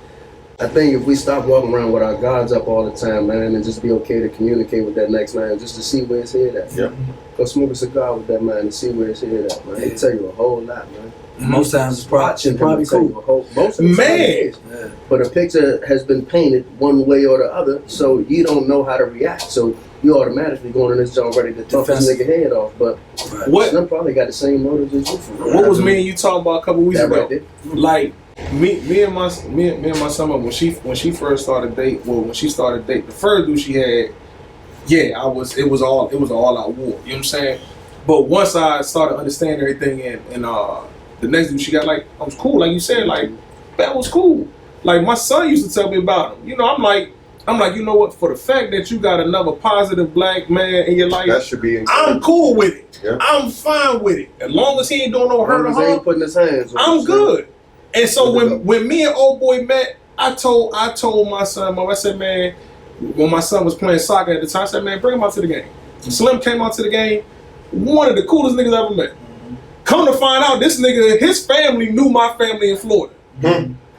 I think if we stop walking around with our guards up all the time, man, and just be okay to communicate with that next man, just to see where his head at. Yeah. Go smoke a cigar with that man and see where his head at, man. They tell you a whole lot, man. And most times it's probably cool. Most of the time it is. Yeah. But a picture has been painted one way or the other, so you don't know how to react. So you automatically going in this joint ready to talk this nigga head off. But Slim probably got the same motives as you. What was me and you talking about a couple weeks ago? Right, like me and my son, when she first started dating, the first dude she had, it was all out war. You know what I'm saying? But once I started understanding everything and the next dude she got, like, I was cool, like you said, like that was cool. Like my son used to tell me about him. I'm like, you know what? For the fact that you got another positive black man in your life, that should be I'm cool with it. Yeah. I'm fine with it. As long as he ain't doing no hurt or harm, ain't putting his hands on I'm good. And so when me and old boy met, I told my son, I said, man, when my son was playing soccer at the time, I said, man, bring him out to the game. Slim came out to the game, one of the coolest niggas I ever met. Come to find out, this nigga, his family knew my family in Florida.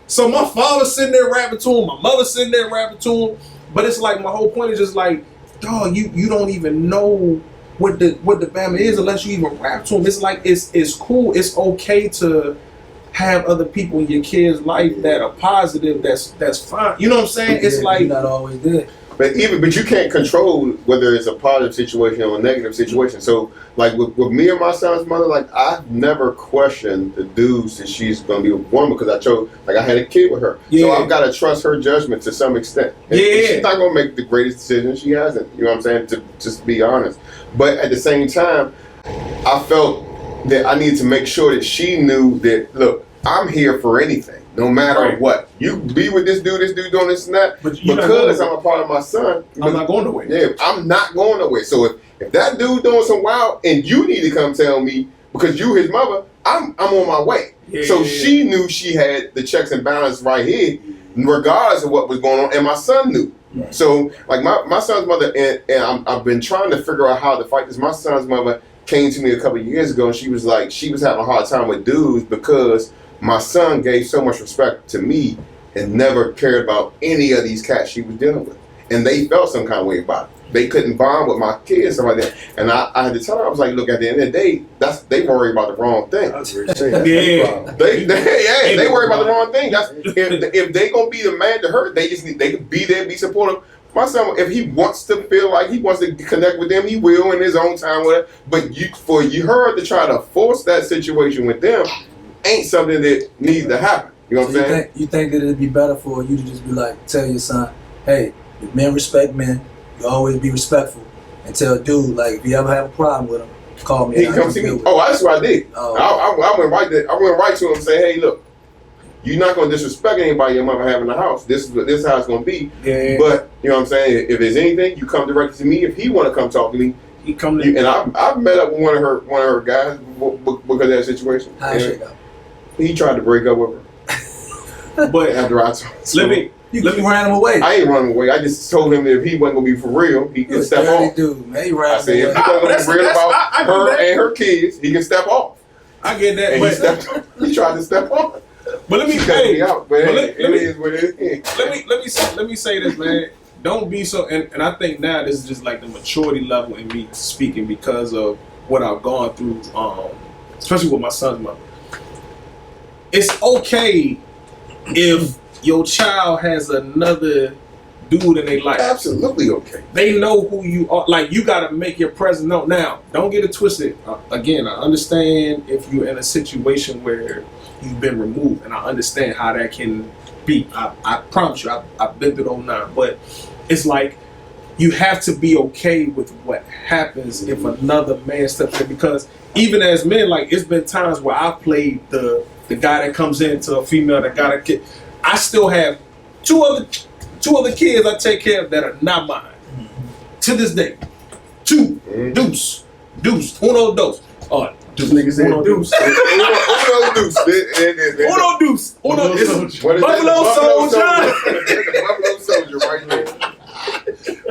So my father sitting there rapping to him, my mother sitting there rapping to him. But it's like, my whole point is just like, dog, you don't even know what the Bama is unless you even rap to him. It's like, it's cool, it's okay to have other people in your kid's life that are positive, that's fine. You know what I'm saying? It's like, you're not always there. But you can't control whether it's a positive situation or a negative situation. So like with me and my son's mother, like I've never questioned the dudes that she's gonna be a woman because I had a kid with her. Yeah. So I've gotta trust her judgment to some extent. And she's not gonna make the greatest decision. She hasn't. You know what I'm saying? To just be honest. But at the same time, I felt that I needed to make sure that she knew that, look, I'm here for anything. No matter Right. what. You be with this dude doing this and that. But you're not Because going I'm a part of my son. I'm not going away. Yeah, I'm not going away. So if that dude doing some wild and you need to come tell me because you his mother, I'm on my way. Yeah, So yeah, she knew she had the checks and balance right here, regardless of what was going on, and my son knew. Right. So like my son's mother, and I've been trying to figure out how to fight this. My son's mother came to me a couple of years ago, and she was like, she was having a hard time with dudes because my son gave so much respect to me and never cared about any of these cats she was dealing with, and they felt some kind of way about it. They couldn't bond with my kids, stuff like that. And I had to tell her, I was like, look, at the end of the day, they worry about the wrong thing. Yeah. They worry about the wrong thing. That's if they gonna be the man to her, they can be there, be supportive. My son, if he wants to feel like he wants to connect with them, he will in his own time with it. But her to try to force that situation with them ain't something that needs to happen. You know what I'm saying? You think that it'd be better for you to just be like, tell your son, hey, if men respect men, you always be respectful, and tell dude, like, if you ever have a problem with him, call me. He come see me. Oh, that's what I did. Oh. I went right to him and say, hey, look, you're not gonna disrespect anybody your mother have in the house. This is how it's gonna be. Yeah. But you know what I'm saying? If there's anything, you come directly to me. If he wanna come talk to me, He come to and I've met up with one of her guys because of that situation. How shit go? He tried to break up with her but after I told him. You ran him away. I ain't running away. I just told him that if he wasn't gonna be for real, he could step off. Dude, man, he ran I said if he wasn't gonna be real about I her get that. and her kids, he can step off. I get that. And he tried to step off. But let me He cut me out, but let it me- is what it is. let me say this, man. Don't be so. And I think now this is just like the maturity level in me speaking because of what I've gone through, especially with my son's mother. It's okay if your child has another dude in their life. Absolutely okay. They know who you are. Like, you got to make your presence known. Now, don't get it twisted. Again, I understand if you're in a situation where you've been removed, and I understand how that can be. I promise you, I've been through 09. But it's like, you have to be okay with what happens if another man steps in. Because even as men, like, it's been times where I played the guy that comes into a female that got a kid. I still have two other kids I take care of that are not mine. To this day. Two. Deuce. Uno dos. This nigga said Uno deuce. Uno deuce. Uno deuce. Uno is What is that? Buffalo The Soldier. Buffalo Soldier right there.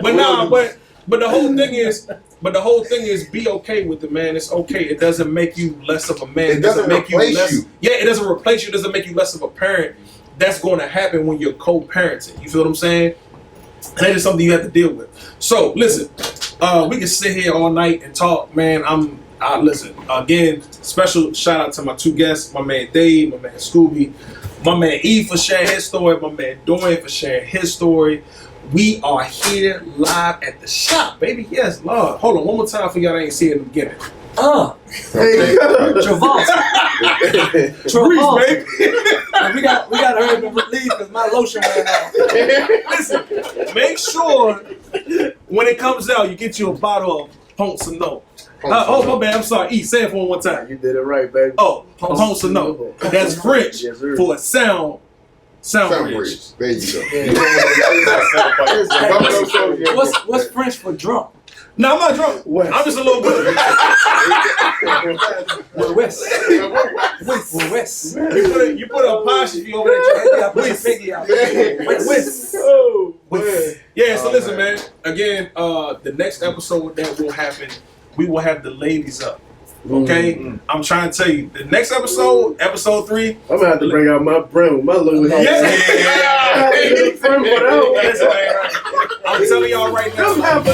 But nah, but the whole thing is be okay with it, man. It's okay. It doesn't make you less of a man. It doesn't replace you. Yeah, it doesn't replace you. It doesn't make you less of a parent. That's going to happen when you're co-parenting. You feel what I'm saying? And that is something you have to deal with. So listen, we can sit here all night and talk, man. Listen, again, special shout out to my two guests, my man Dave, my man Scooby, my man E for sharing his story, my man Dorian for sharing his story. We are here live at the shop, baby. Yes, Lord. Hold on, one more time for y'all that ain't see it in the beginning. Travolta. Reese, baby. we got to hurry and leave because my lotion ran out. Listen, make sure when it comes out, you get you a bottle of Ponce and No. Oh, my bad. I'm sorry. E, say it for one time. You did it right, baby. Oh, Ponce and No. That's French Yes, sir. for a sound bridge. Bridge. There you go. Yeah. Buffalo Soldier. What's French for drunk? No, I'm not drunk. Wes. I'm just a little bit. Wes. Wes. You put an apostrophe over that. I put your figure out. Wes. Oh, man. Yeah, so Oh, listen, man. man. Again, the next episode that will happen, we will have the ladies up. Okay? I'm trying to tell you, the next episode, episode 3. I'm gonna have to bring out my brim with my little head. Yeah. Brim for that one. Listen, man, I'm telling y'all right now. Come have a